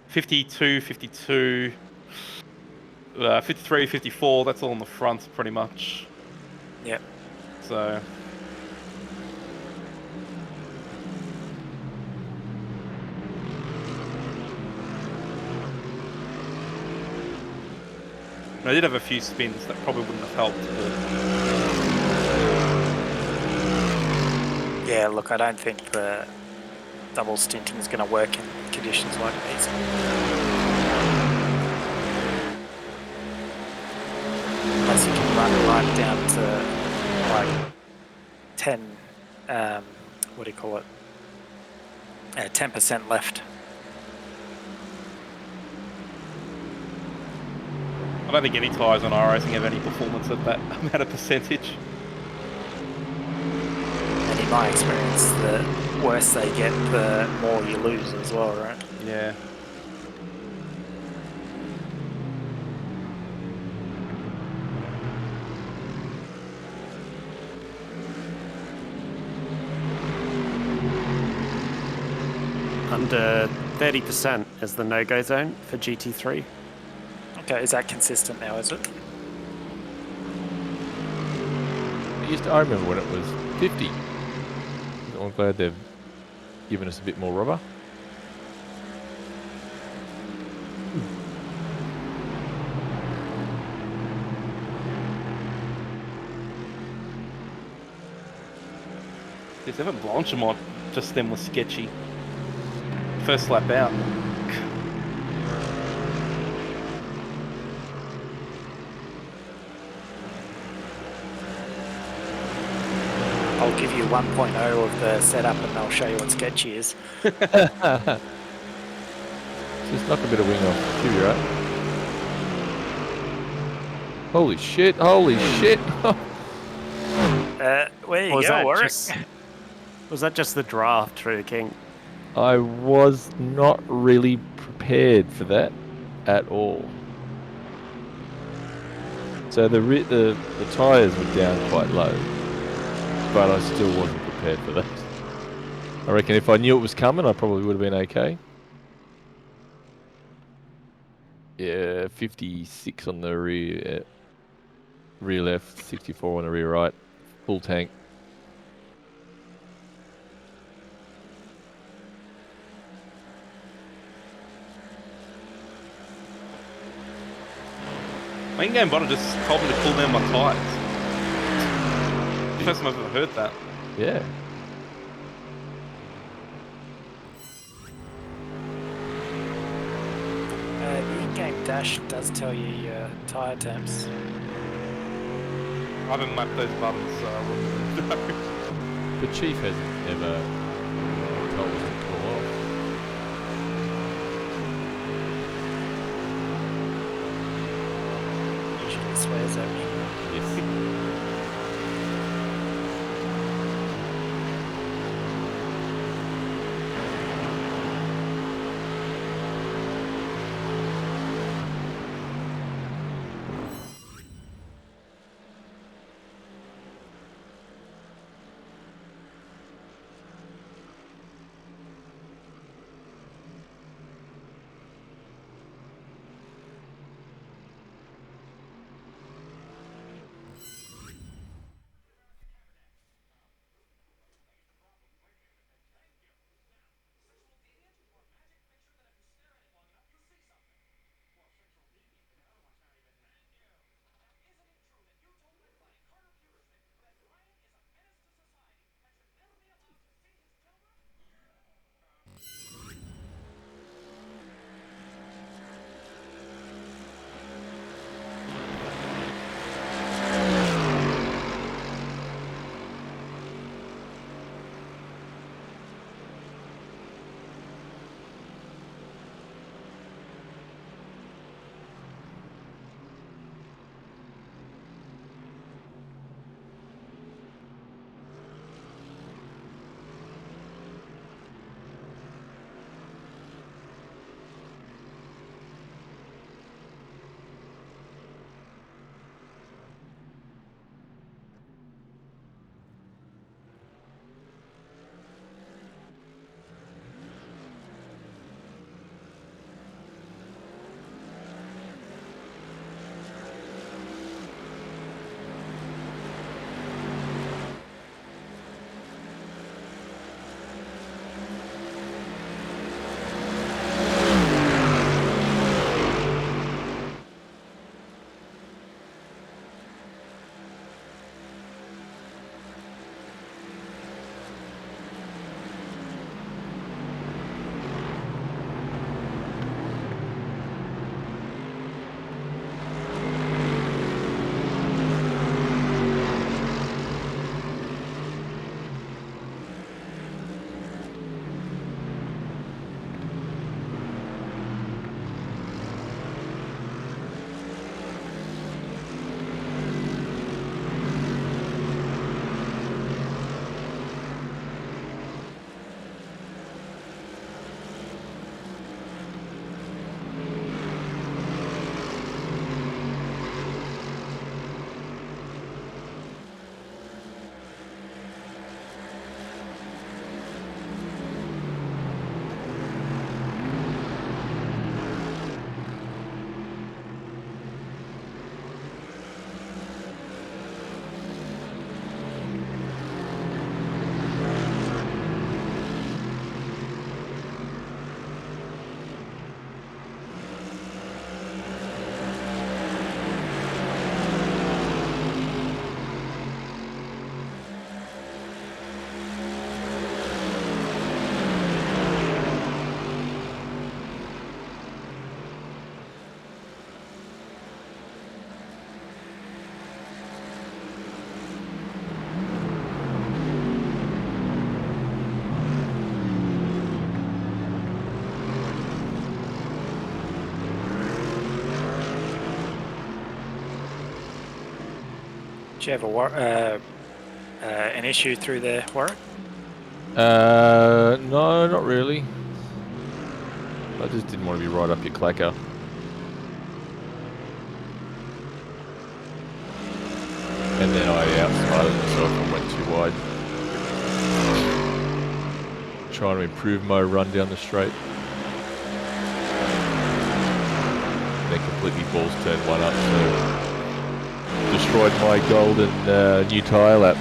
52, 52, 53, 54, that's all on the front pretty much. Yep. So, I did have a few spins that probably wouldn't have helped. But Yeah, look, I don't think the double stinting is going to work in conditions like these. Unless you can run right down to like 10, what do you call it? 10% left. I don't think any tyres on iRacing have any performance at that amount of percentage. And in my experience, the worse they get, the more you lose as well, right? Yeah. Under 30% is the no-go zone for GT3. Okay, is that consistent now, is it? I remember when it was 50. I'm glad they've given us a bit more rubber. There's even Blanchimont, just them was sketchy. First lap out. I'll give you 1.0 of the setup and I'll show you what sketchy is. Just knock a bit of wing off. Should be right. Holy shit! Holy shit! Where you Was go, that Warwick. was that just the draft, True King? I was not really prepared for that at all. So the tires were down quite low, but I still wasn't prepared for that. I reckon if I knew it was coming, I probably would have been okay. Yeah, 56 on the rear left, 64 on the rear right, full tank. My in-game bot just told me to cool down my tires. First time I've ever heard that. Yeah. The in-game dash does tell you your tyre temps. I haven't mapped those buttons, so I wouldn't know. The chief hasn't ever told us to pull off. Usually swears at me. Yes. Do you have an issue through there, Warren? No, not really. I just didn't want to be right up your clacker. And then I outsmarted myself and went too wide. Trying to improve my run down the straight. And then completely balls turned one up, so destroyed my golden new tyre lap.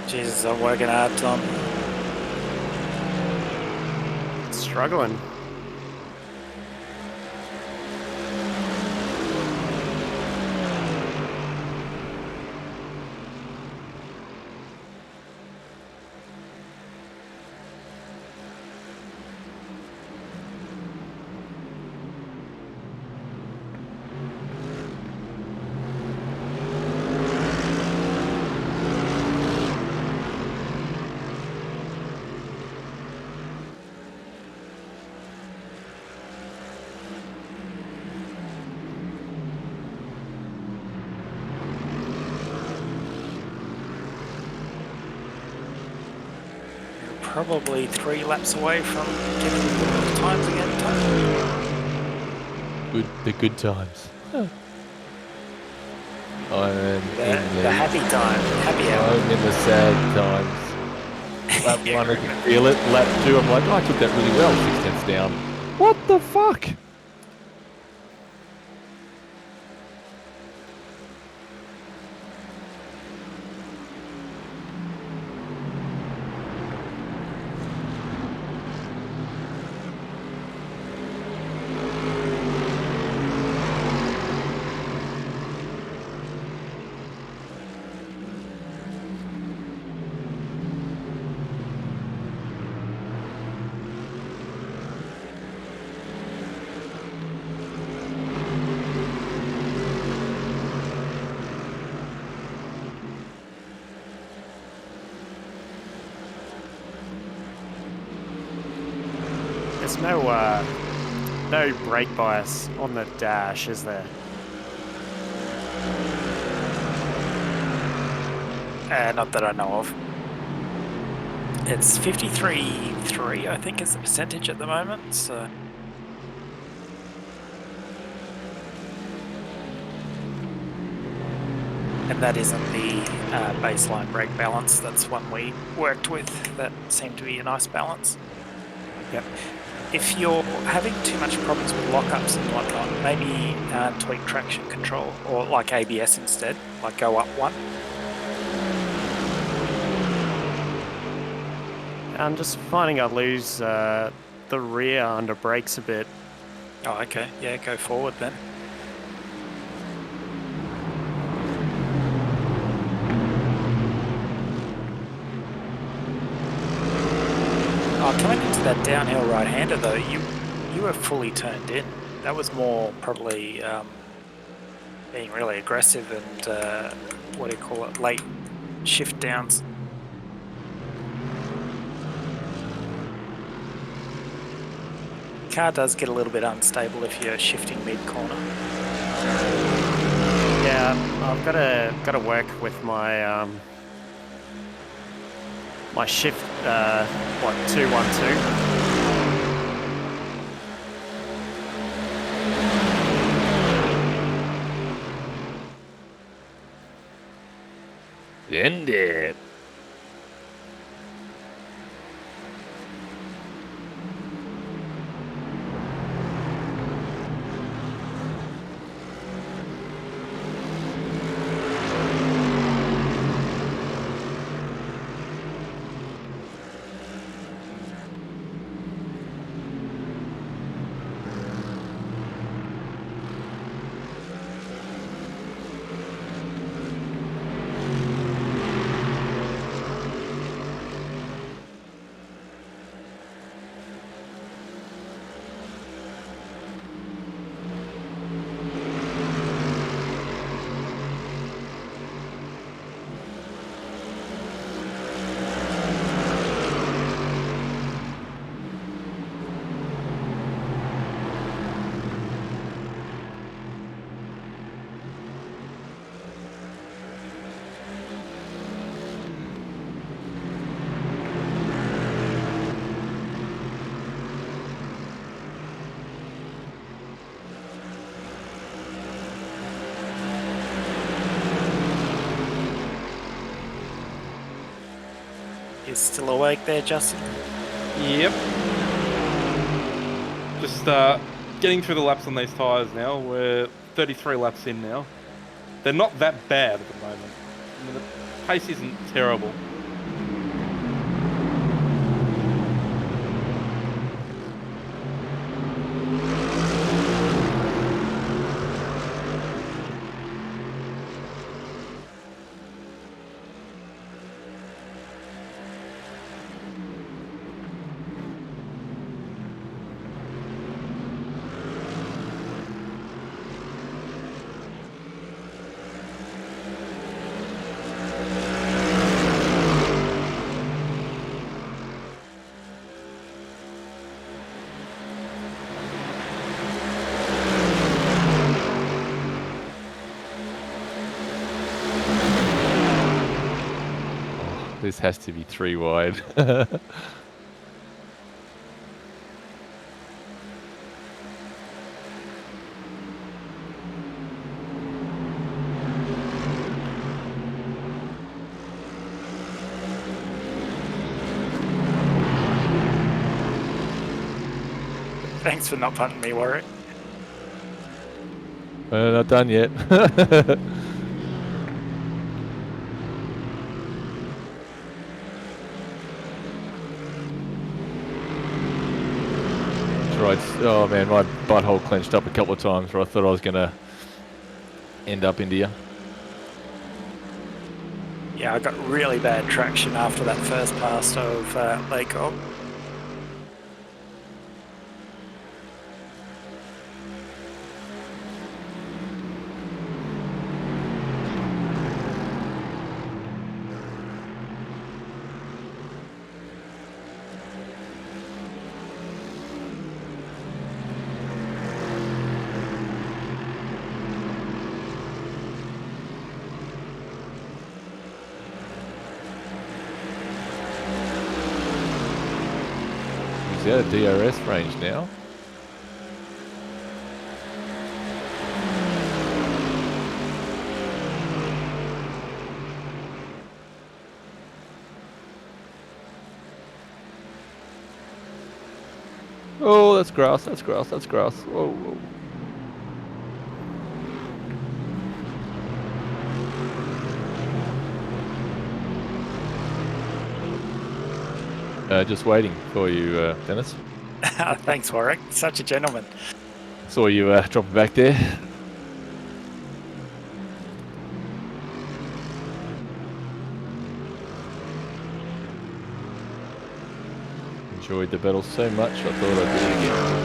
Jesus, I'm working hard, Tom. Struggling. Probably 3 laps away from getting the times again, Tom. The good times. I'm in The happy time, happy hour. I'm in the sad times. Lap Yeah, 1 I can feel it. Lap 2 I'm like, oh, I took that really well. 6 tenths down. What the fuck? There's no brake bias on the dash, is there? Not that I know of. It's 53.3, I think, is the percentage at the moment. So. And that isn't the baseline brake balance. That's one we worked with that seemed to be a nice balance. Yep. If you're having too much problems with lockups and whatnot, maybe tweak traction control or like ABS instead, like go up one. I'm just finding I lose the rear under brakes a bit. Oh, okay. Yeah, go forward then. Oh, coming into that downhill right-hander though, you were fully turned in. That was more probably being really aggressive and what do you call it, late shift downs. Car does get a little bit unstable if you're shifting mid-corner. Yeah, I've got to work with my my shift 212. End it. You still awake there, Justin? Yep. Just getting through the laps on these tyres now. We're 33 laps in now. They're not that bad at the moment. I mean, the pace isn't terrible. This has to be 3 wide. Thanks for not punting me, Warwick. Not done yet. Right. Oh man, my butthole clenched up a couple of times where I thought I was gonna end up into you. Yeah, I got really bad traction after that first pass of Lake Op. He's out of DRS range now. Oh, that's grass, that's grass, that's grass. Whoa, whoa. Just waiting for you, Dennis. Thanks, Warwick. Such a gentleman. Saw you dropping back there. Enjoyed the battle so much, I thought I'd do it again.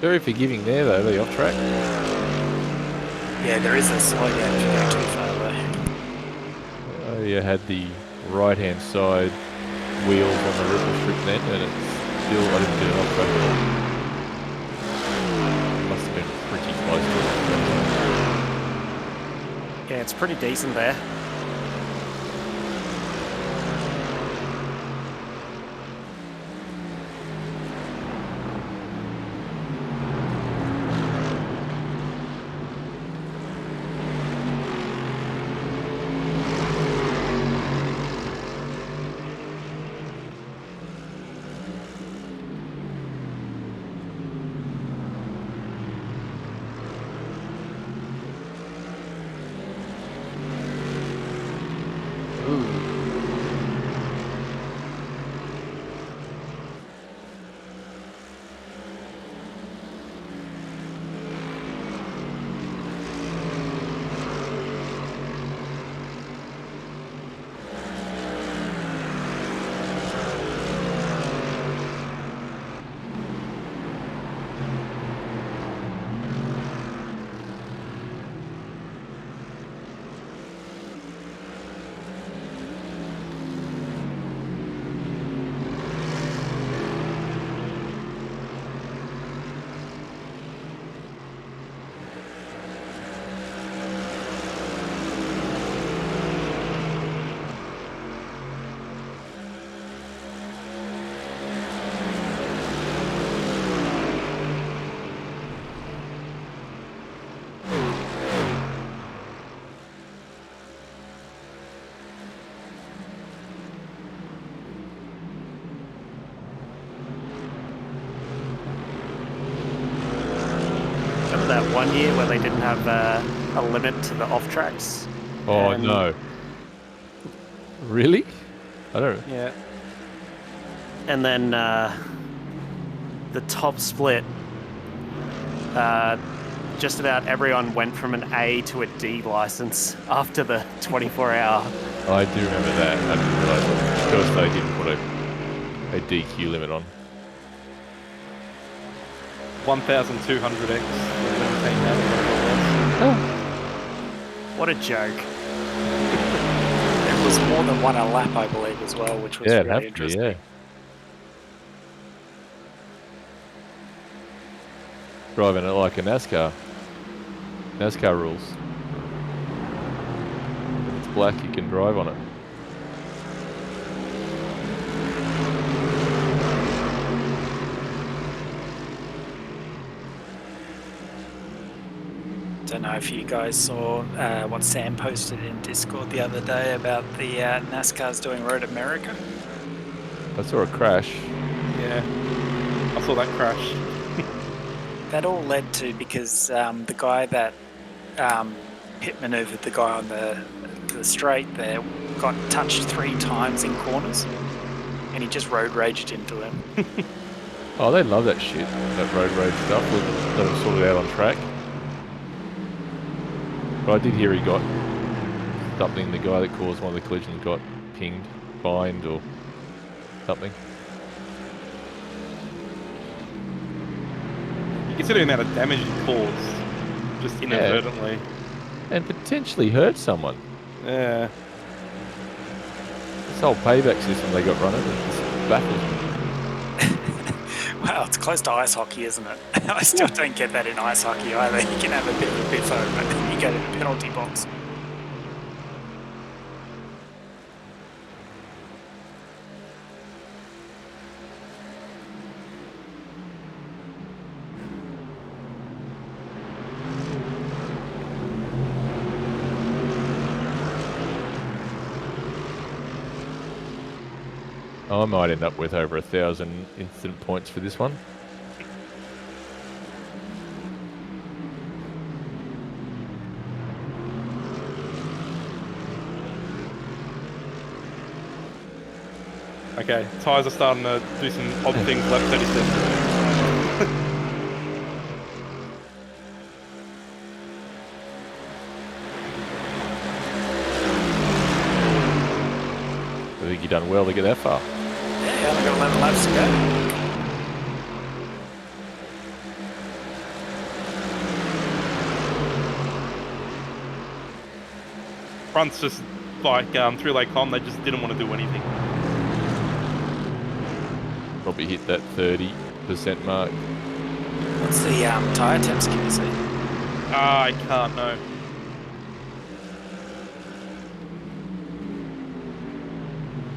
Very forgiving there though, the off track. Yeah, there is a slow down if you go too far though. You had the right hand side wheels on the ripple strip then, and it's still, I didn't get an off track at all. Must have been pretty close to it. Yeah, it's pretty decent there. that one year where they didn't have a limit to the off tracks. Oh And- no. Really? I don't. Yeah. And then the top split, just about everyone went from an A to a D license after the 24-hour. I do remember that. I didn't realise it because they didn't put a DQ limit on. 1,200x. What a joke. It was more than one a lap, I believe, as well, which was Yeah, it'd really have to be, interesting. yeah. Driving it like a NASCAR. NASCAR rules. If it's black, you can drive on it. Don't know if you guys saw what Sam posted in Discord the other day about the NASCAR's doing Road America. I saw a crash. Yeah. I saw that crash. That all led to because the guy that pit maneuvered the guy on the straight there got touched 3 times in corners, and he just road raged into him. Oh, they love that shit. That road rage stuff. Let them sort it out on track. But I did hear he got something. The guy that caused one of the collisions got pinged, fined, or something. You consider the amount of damage he caused, just inadvertently. And potentially hurt someone. Yeah. This whole payback system they got running, it baffles me. Well, it's close to ice hockey, isn't it? I still don't get that in ice hockey either. You can have a bit of a biffo, but then you go to the penalty box. I might end up with over 1,000 instant points for this one. Okay, tyres are starting to do some odd things left 37. I think you've done well to get that far. Yeah, only got 11 laps to go. Front's just like through Lake Com, they just didn't want to do anything. Probably hit that 30% mark. What's the tyre temps, can you see? I can't know.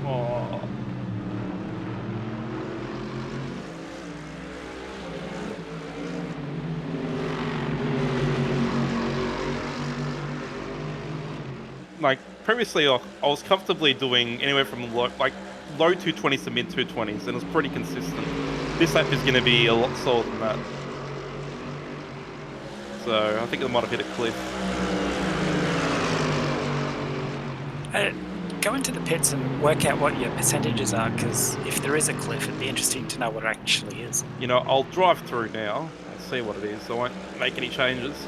Oh. Like previously, I was comfortably doing anywhere from low 220s to mid 220s, and it was pretty consistent. This lap is going to be a lot slower than that. So I think it might have hit a cliff. Go into the pits and work out what your percentages are, because if there is a cliff, it'd be interesting to know what it actually is. You know, I'll drive through now and see what it is. I won't make any changes.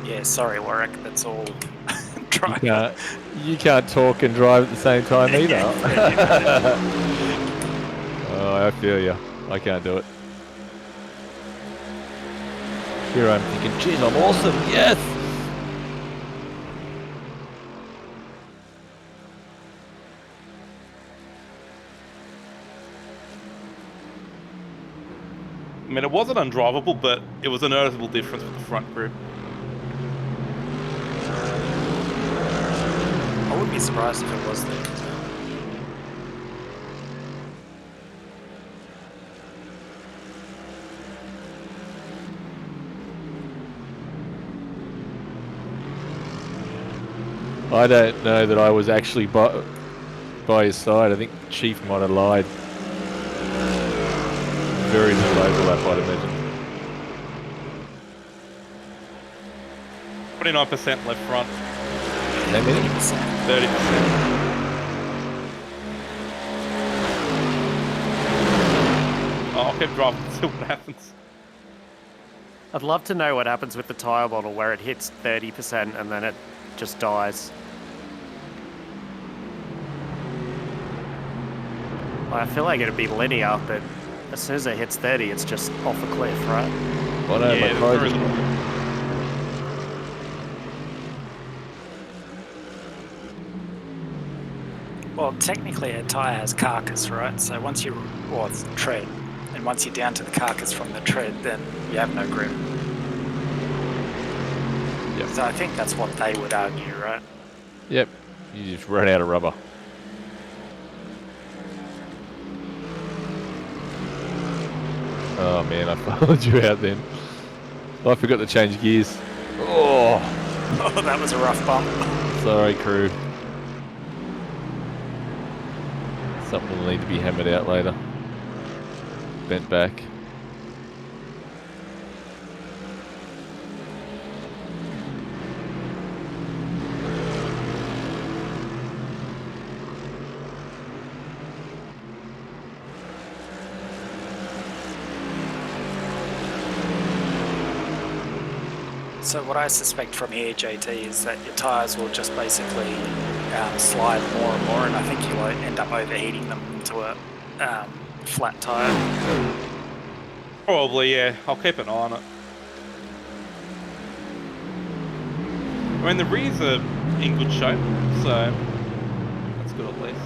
Yeah, sorry, Warwick, that's all. You can't talk and drive at the same time either. Oh, I feel you. I can't do it. Here I'm thinking, geez, I'm awesome. Yes! I mean, it wasn't undrivable, but it was a noticeable difference with the front group. I wouldn't be surprised if it was there. I don't know that I was actually by his side. I think Chief might have lied. very little overlap, I'd imagine. 29% left front. How many? 30%. Oh, I'll keep driving and see what happens. I'd love to know what happens with the tyre model where it hits 30% and then it just dies. I feel like it'd be linear, but as soon as it hits 30, it's just off a cliff, right? I know, Yeah, my very tyres. little. Well, technically a tyre has carcass, right? So once you, or it's tread, and once you're down to the carcass from the tread, then you have no grip. Yep. So I think that's what they would argue, right? Yep. You just run out of rubber. Oh man, I followed you out then. I forgot to change gears. Oh, Oh, that was a rough bump. sorry, crew. Something will need to be hammered out later. Bent back. So what I suspect from here, JT, is that your tyres will just basically slide more and more, and I think you'll end up overheating them into a flat tyre. Probably, yeah. I'll keep an eye on it. I mean, the rears are in good shape, so that's good at least.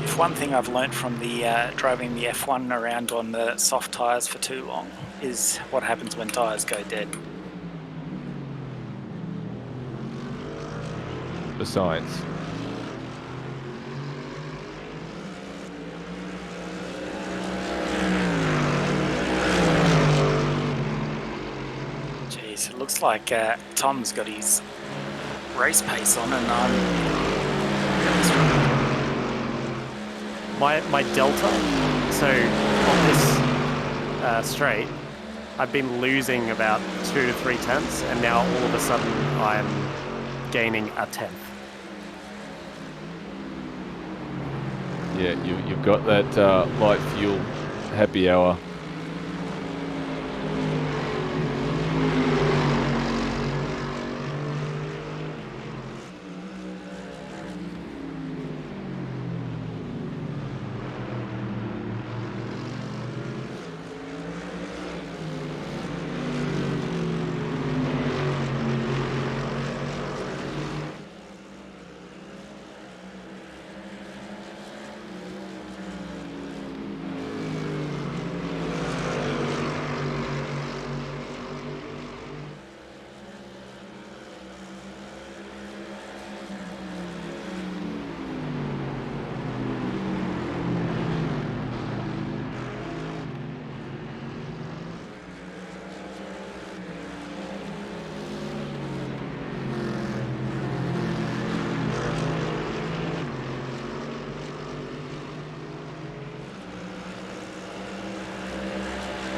If one thing I've learnt from the driving the F1 around on the soft tyres for too long is what happens when tyres go dead. The science. Jeez, it looks like Tom's got his race pace on, and I'm really struggling. My delta, so on this straight, I've been losing about 2 to 3 tenths, and now all of a sudden I'm gaining a tenth. Yeah, you've got that light fuel happy hour.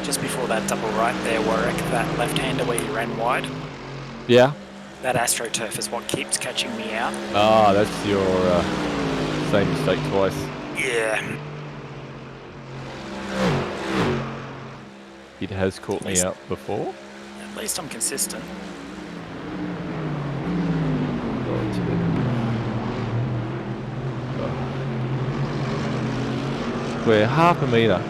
Just before that double right there, Warwick, that left-hander where you ran wide, Yeah. that AstroTurf is what keeps catching me out. Ah, that's your same mistake twice. Yeah. It has caught me out before. At least I'm consistent. We're half a metre.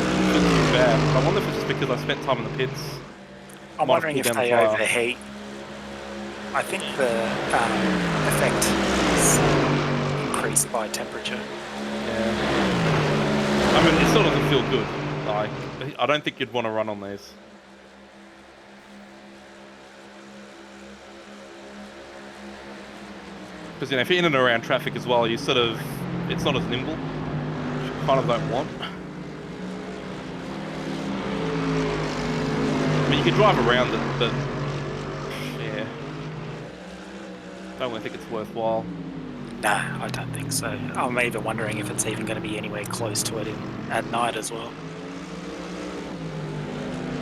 I wonder if it's just because I spent time in the pits. I'm Might have wondering if pulled down they the tyre. overheat. I think the effect is increased by temperature. Yeah. I mean, it still doesn't feel good. Like, I don't think you'd want to run on these. Because if you're in and around traffic as well, it's not as nimble. Which you kind of don't want. I mean, you can drive around it, but yeah, don't really think it's worthwhile. No, I don't think so. I'm even wondering if it's even going to be anywhere close to it at night as well.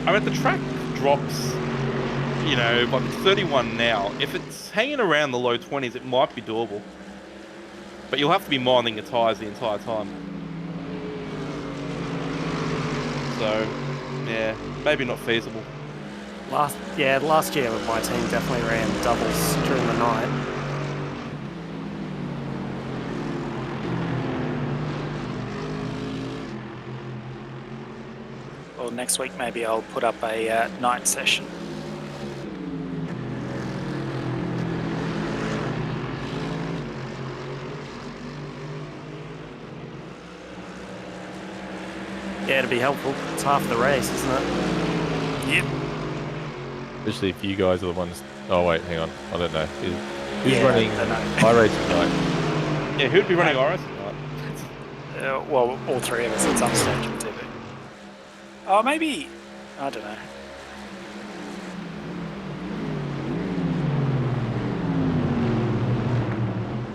I mean, the track drops, like it's 31 now. If it's hanging around the low 20s, it might be doable. But you'll have to be minding your tyres the entire time. So, yeah, maybe not feasible. Last year my team definitely ran doubles during the night. Well, next week maybe I'll put up a night session. Yeah, it'd be helpful. It's half the race, isn't it? Yep. Especially if you guys are the ones. Oh wait, hang on. I don't know. Who's Yeah, running I don't know. iracing tonight? Yeah, who'd be running Iris tonight? Well, all three of us at some stage on TV. Oh, maybe, I don't know.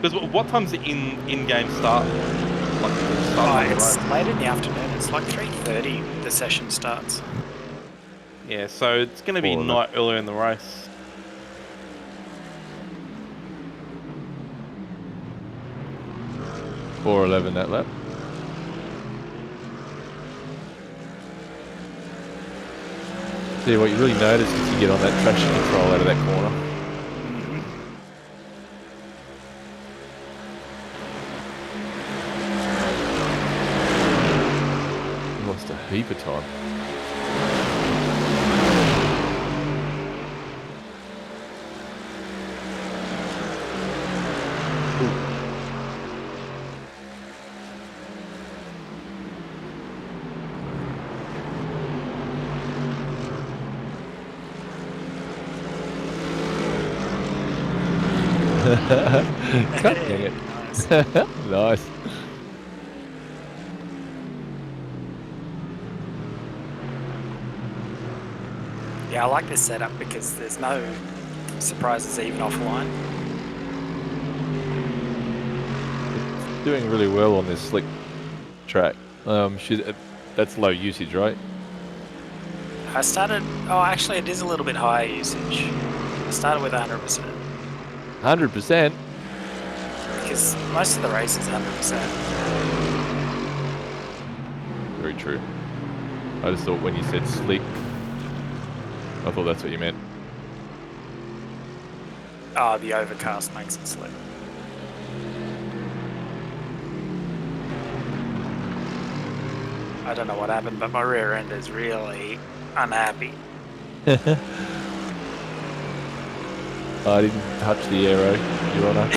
Because what time's the in-game start? Like, It's late in the afternoon. It's like 3:30 the session starts. Yeah, so it's going to be Or night earlier in the race. $4:11 that lap. See, what you really notice is you get on that traction control out of that corner. Lost a heap of time. God dang it. Nice. Nice. Yeah, I like this setup because there's no surprises even offline. It's doing really well on this slick track. That's low usage, right? I started, oh, actually it is a little bit higher usage. I started with 100% 100%. because most of the race is 100%. Very true. I just thought when you said slick, I thought that's what you meant. Oh, the overcast makes it slip. I don't know what happened, but my rear end is really unhappy. I didn't touch the aero, Your Honour.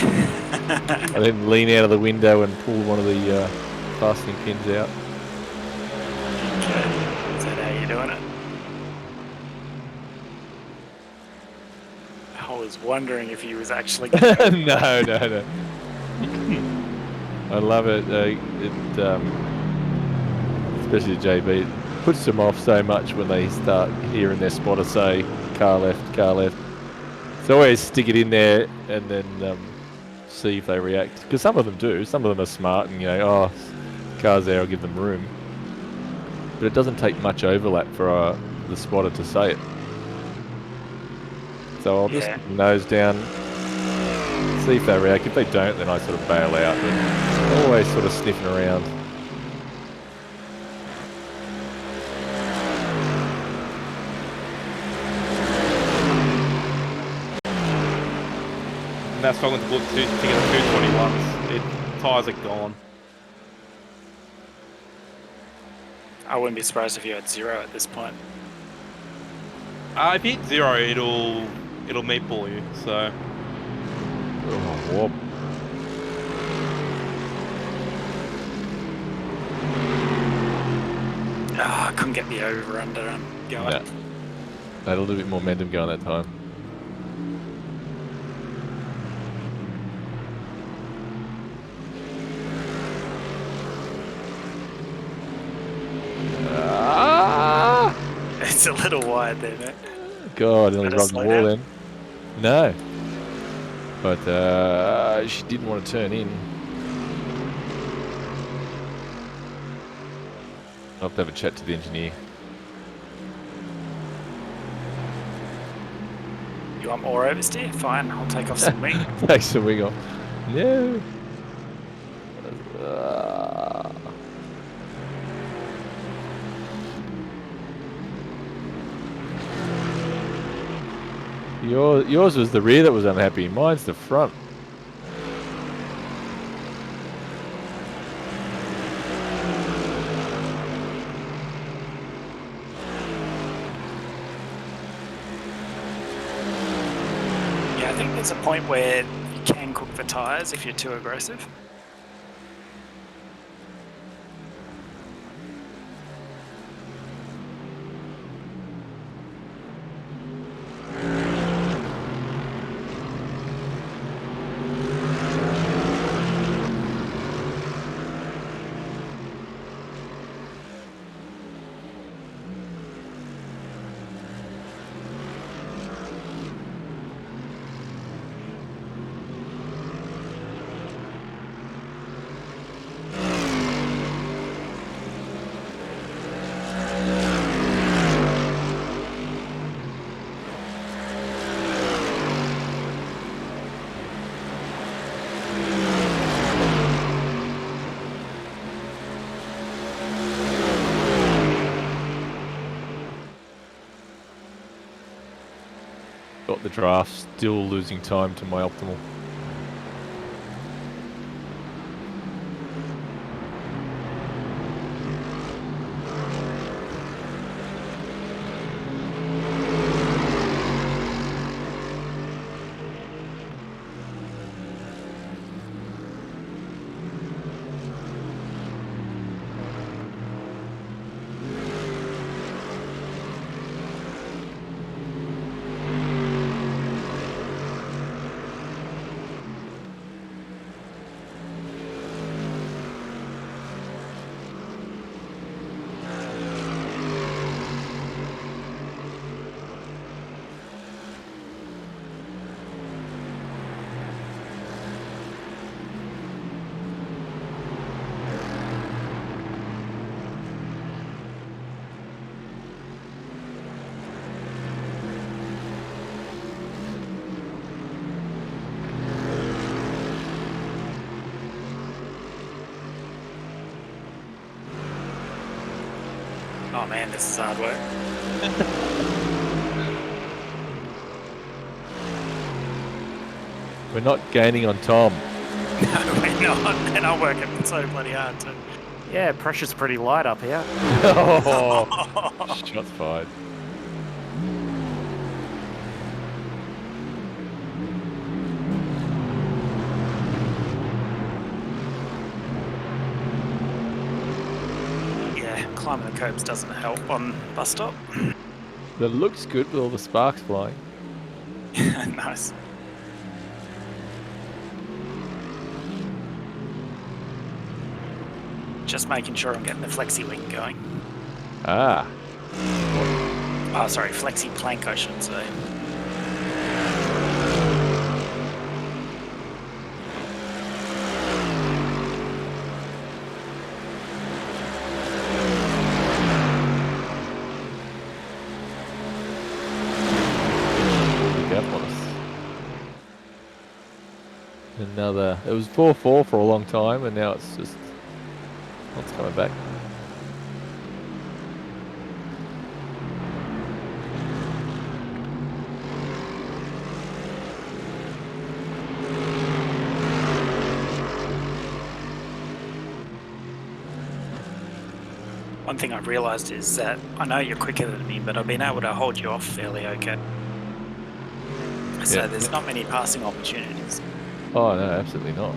I didn't lean out of the window and pull one of the fastening pins out. Is that how you're doing it? I was wondering if he was actually going to No. I love it. Especially JB, it puts them off so much when they start hearing their spotter say car left, car left. So always stick it in there and then see if they react. Because some of them do. Some of them are smart and, oh, car's there, I'll give them room. But it doesn't take much overlap for the spotter to say it. So I'll just nose down, see if they react. If they don't, then I sort of bail out. But always sort of sniffing around. Now struggling to get the 221s. Tyres are gone. I wouldn't be surprised if you had 0 at this point. If you hit 0, it'll meatball you. So Oh, whoop. I couldn't get the over under going. No. Had a little bit more momentum going that time. It's a little wide there, mate. God, nearly Better rubbed the slow wall down. then. No. But she didn't want to turn in. I'll have to have a chat to the engineer. You want more oversteer? Fine, I'll take off some wing. Take some wing off. No. Uh, yours was the rear that was unhappy. Mine's the front. Yeah, I think there's a point where you can cook the tyres if you're too aggressive. Got the draft, still losing time to my optimal. Oh man, this is hard work. We're not gaining on Tom. No, we're not, and I'm working so bloody hard too. Yeah, pressure's pretty light up here. Oh, shots fired. Yeah, climbing the curbs doesn't help on bus stop. That looks good with all the sparks flying. Nice. Just making sure I'm getting the flexi wing going. Ah, Oh, sorry, flexi plank, I should say. pick up on us. Another. It was 4-4 for a long time, and now it's just. It's coming back. One thing I've realised is that I know you're quicker than me, but I've been able to hold you off fairly okay. So Yeah. there's not many passing opportunities. Oh no, absolutely not.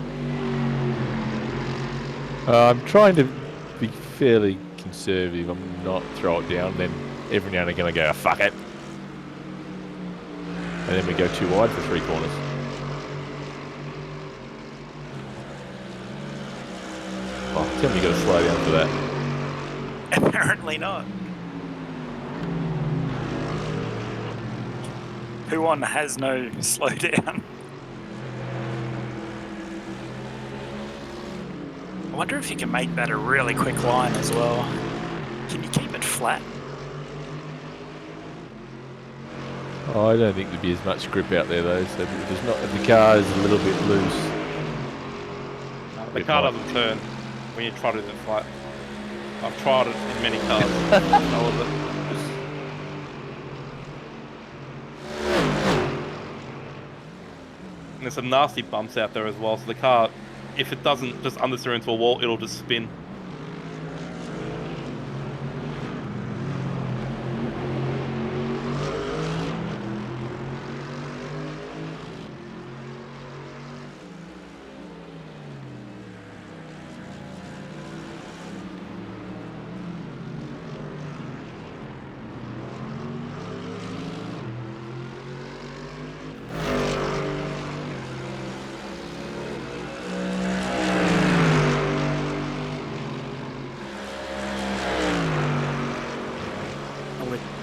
I'm trying to be fairly conservative. I'm not throw it down. Then every now and again I go, fuck it, and then we go too wide for 3 corners. Oh, tell me you got to slow down for that. Apparently not. Huon has no slowdown. I wonder if you can make that a really quick line as well. Can you keep it flat? Oh, I don't think there'd be as much grip out there though. So if the car is a little bit loose, The it car might. doesn't turn when you try to do the flat. I've tried it in many cars. All of it. And there's some nasty bumps out there as well. So the car, if it doesn't just understeer into a wall, it'll just spin.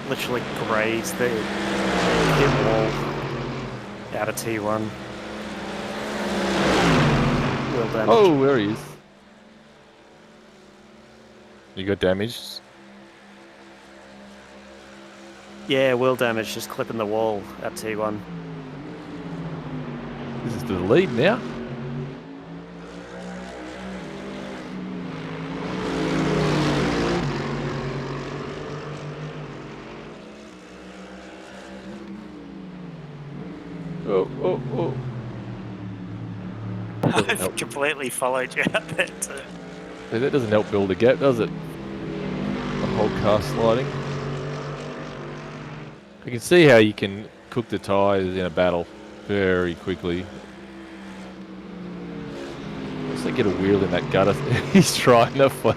Literally grazed the hip wall out of T1. Wheel damage. Oh, there he is. You got damaged. Yeah, wheel damage, just clipping the wall at T1. This is to the lead now. Oh. That doesn't I've help. completely followed you out there too. Hey, that doesn't help build a gap, does it? The whole car sliding. I can see how you can cook the tyres in a battle very quickly. Once they get a wheel in that gutter, he's trying to fly.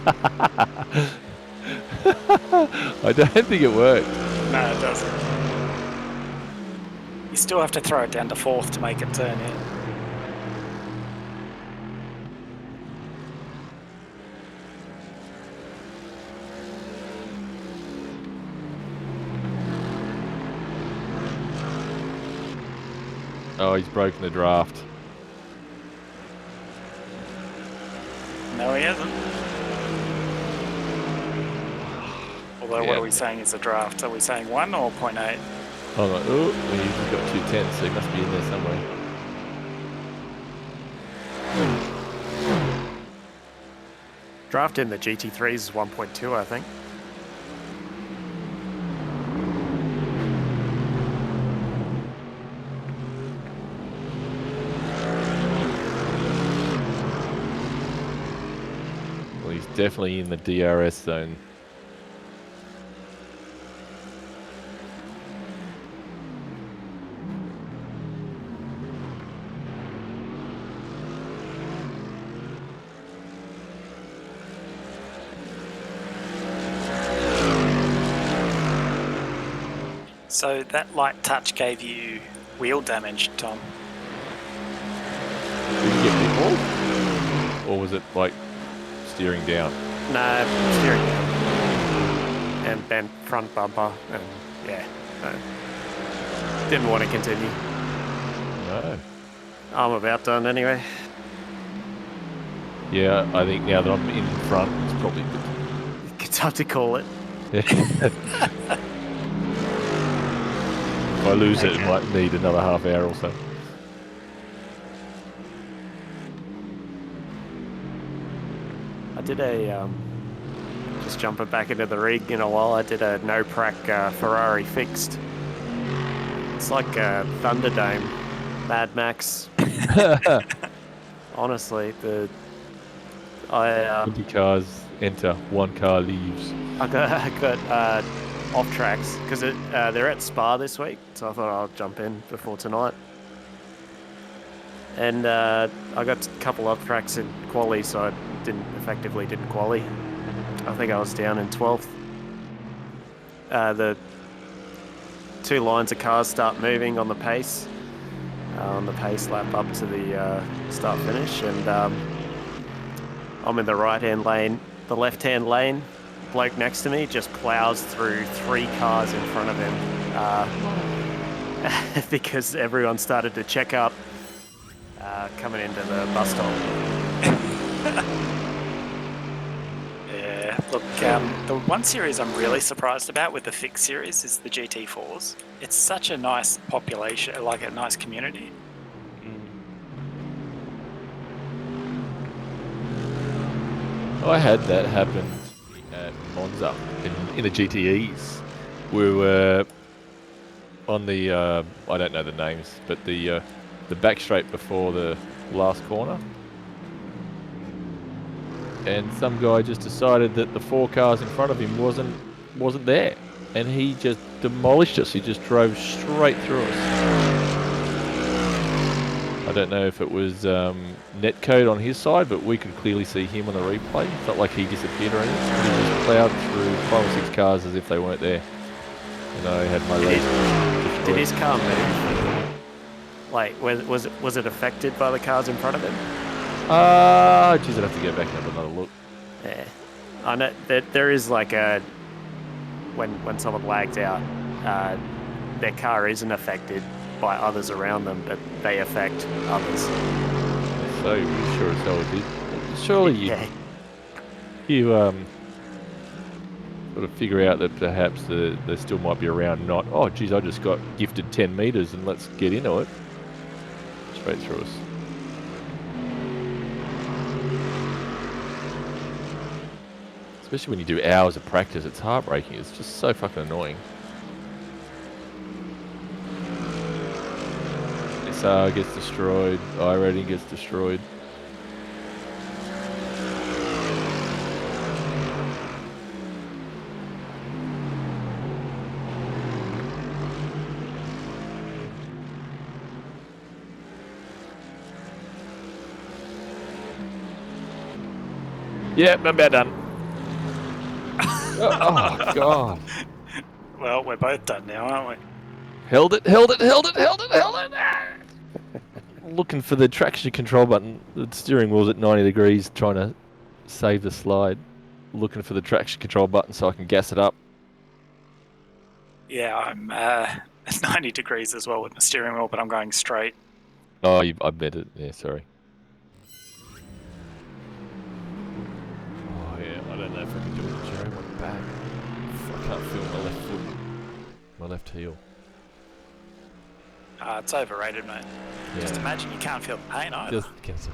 I don't think it worked. No, it doesn't. You still have to throw it down to fourth to make it turn in. Oh, he's broken the draft. No, he hasn't. Although, what Yeah. are we saying is a draft? Are we saying 1 or 0.8? Hold on. Oh, he's got 210, so he must be in there somewhere. Draft in the GT3s is 1.2, I think. Well, he's definitely in the DRS zone. So that light touch gave you wheel damage, Tom. Did he get pitfall? Or was it like steering down? Nah, steering down. And bent front bumper, and yeah, no. Didn't want to continue. No. I'm about done anyway. Yeah, I think now that I'm in front, it's probably good. It's hard to call it. If I lose it, it might need another half hour or so. I did a, just jumping back into the rig in a while, I did a no-prac Ferrari fixed. It's like a Thunderdome, Mad Max. Honestly, I 20 cars enter, one car leaves. I got off tracks because they're at Spa this week, so I thought I'll jump in before tonight. And I got a couple off tracks in quali, so I effectively didn't quali. I think I was down in 12th. The two lines of cars start moving on the pace lap up to the start finish, and I'm in the right-hand lane. The left-hand lane, bloke next to me just plows through 3 cars in front of him, because everyone started to check up coming into the bus stop. Yeah, look, the one series I'm really surprised about with the fixed series is the GT4s. It's such a nice population, like a nice community. I had that happen at Monza in the GTEs. We were on the I don't know the names, but the back straight before the last corner, and some guy just decided that the 4 cars in front of him wasn't there, and he just demolished us. He just drove straight through us. I don't know if it was netcode on his side, but we could clearly see him on the replay. It's not like he disappeared or anything. He just plowed through 5 or 6 cars as if they weren't there. And I had my race destroyed. Did his car move? Like, was it affected by the cars in front of him? Geez, I'd have to go back and have another look. Yeah, I know that there is like a when someone lags out, their car isn't affected by others around them, but they affect others. So sure as hell it did. Surely you sort of figure out that perhaps they still might be around. Not, oh geez, I just got gifted 10 meters and let's get into it. Straight through us. Especially when you do hours of practice, it's heartbreaking. It's just so fucking annoying. SR gets destroyed, iRating gets destroyed. Yeah, I'm about done. Oh, God. Well, we're both done now, aren't we? Held it. Ah! Looking for the traction control button. The steering wheel's at 90 degrees, trying to save the slide. Looking for the traction control button so I can gas it up. Yeah, I'm it's 90 degrees as well with my steering wheel, but I'm going straight. Oh, I bet it. Yeah, sorry. Oh, yeah, I don't know if I can do it with Jerry. My back. I can't feel my left foot. My left heel. It's overrated, mate. Yeah. Just imagine you can't feel the pain either. Just cancel.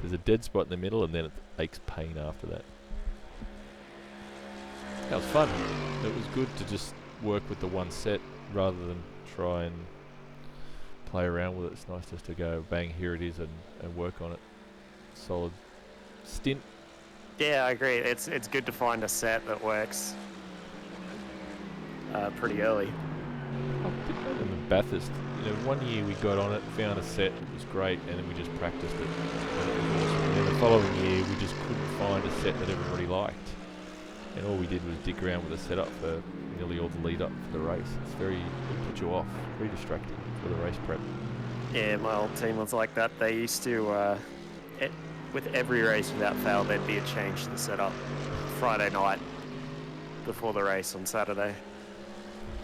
There's a dead spot in the middle and then it aches pain after that. That was fun. It was good to just work with the one set rather than try and play around with it. It's nice just to go, bang, here it is, and work on it. Solid stint. Yeah, I agree. It's good to find a set that works pretty early. I did know them in Bathurst. You know, one year we got on it, found a set that was great, and then we just practiced it. And it was awesome. And then the following year, we just couldn't find a set that everybody liked. And all we did was dig around with a setup for nearly all the lead up for the race. It put you off, very distracting for the race prep. Yeah, my old team was like that. They used to, with every race without fail, there'd be a change to the setup Friday night before the race on Saturday.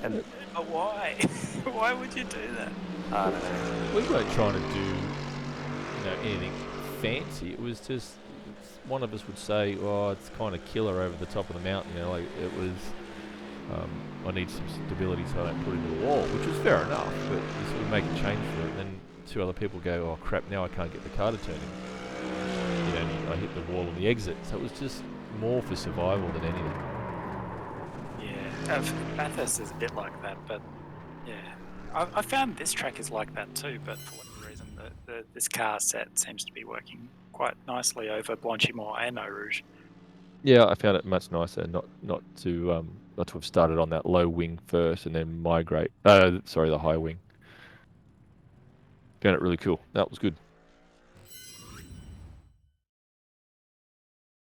And But why? Why would you do that? I don't know. We weren't trying to do, anything fancy. It was just one of us would say, "Oh, it's kind of killer over the top of the mountain." Like it was. I need some stability so I don't put it into the wall, which was fair enough. But you sort of make a change for it, and then 2 other people go, "Oh crap! Now I can't get the car to turn in." And I hit the wall on the exit. So it was just more for survival than anything. Yeah, Bathurst is a bit like that, but yeah, I found this track is like that too. But for whatever reason, this car set seems to be working quite nicely over Blanchimont and Eau Rouge. Yeah, I found it much nicer not to have started on that low wing first and then migrate. The high wing. Found it really cool. That was good.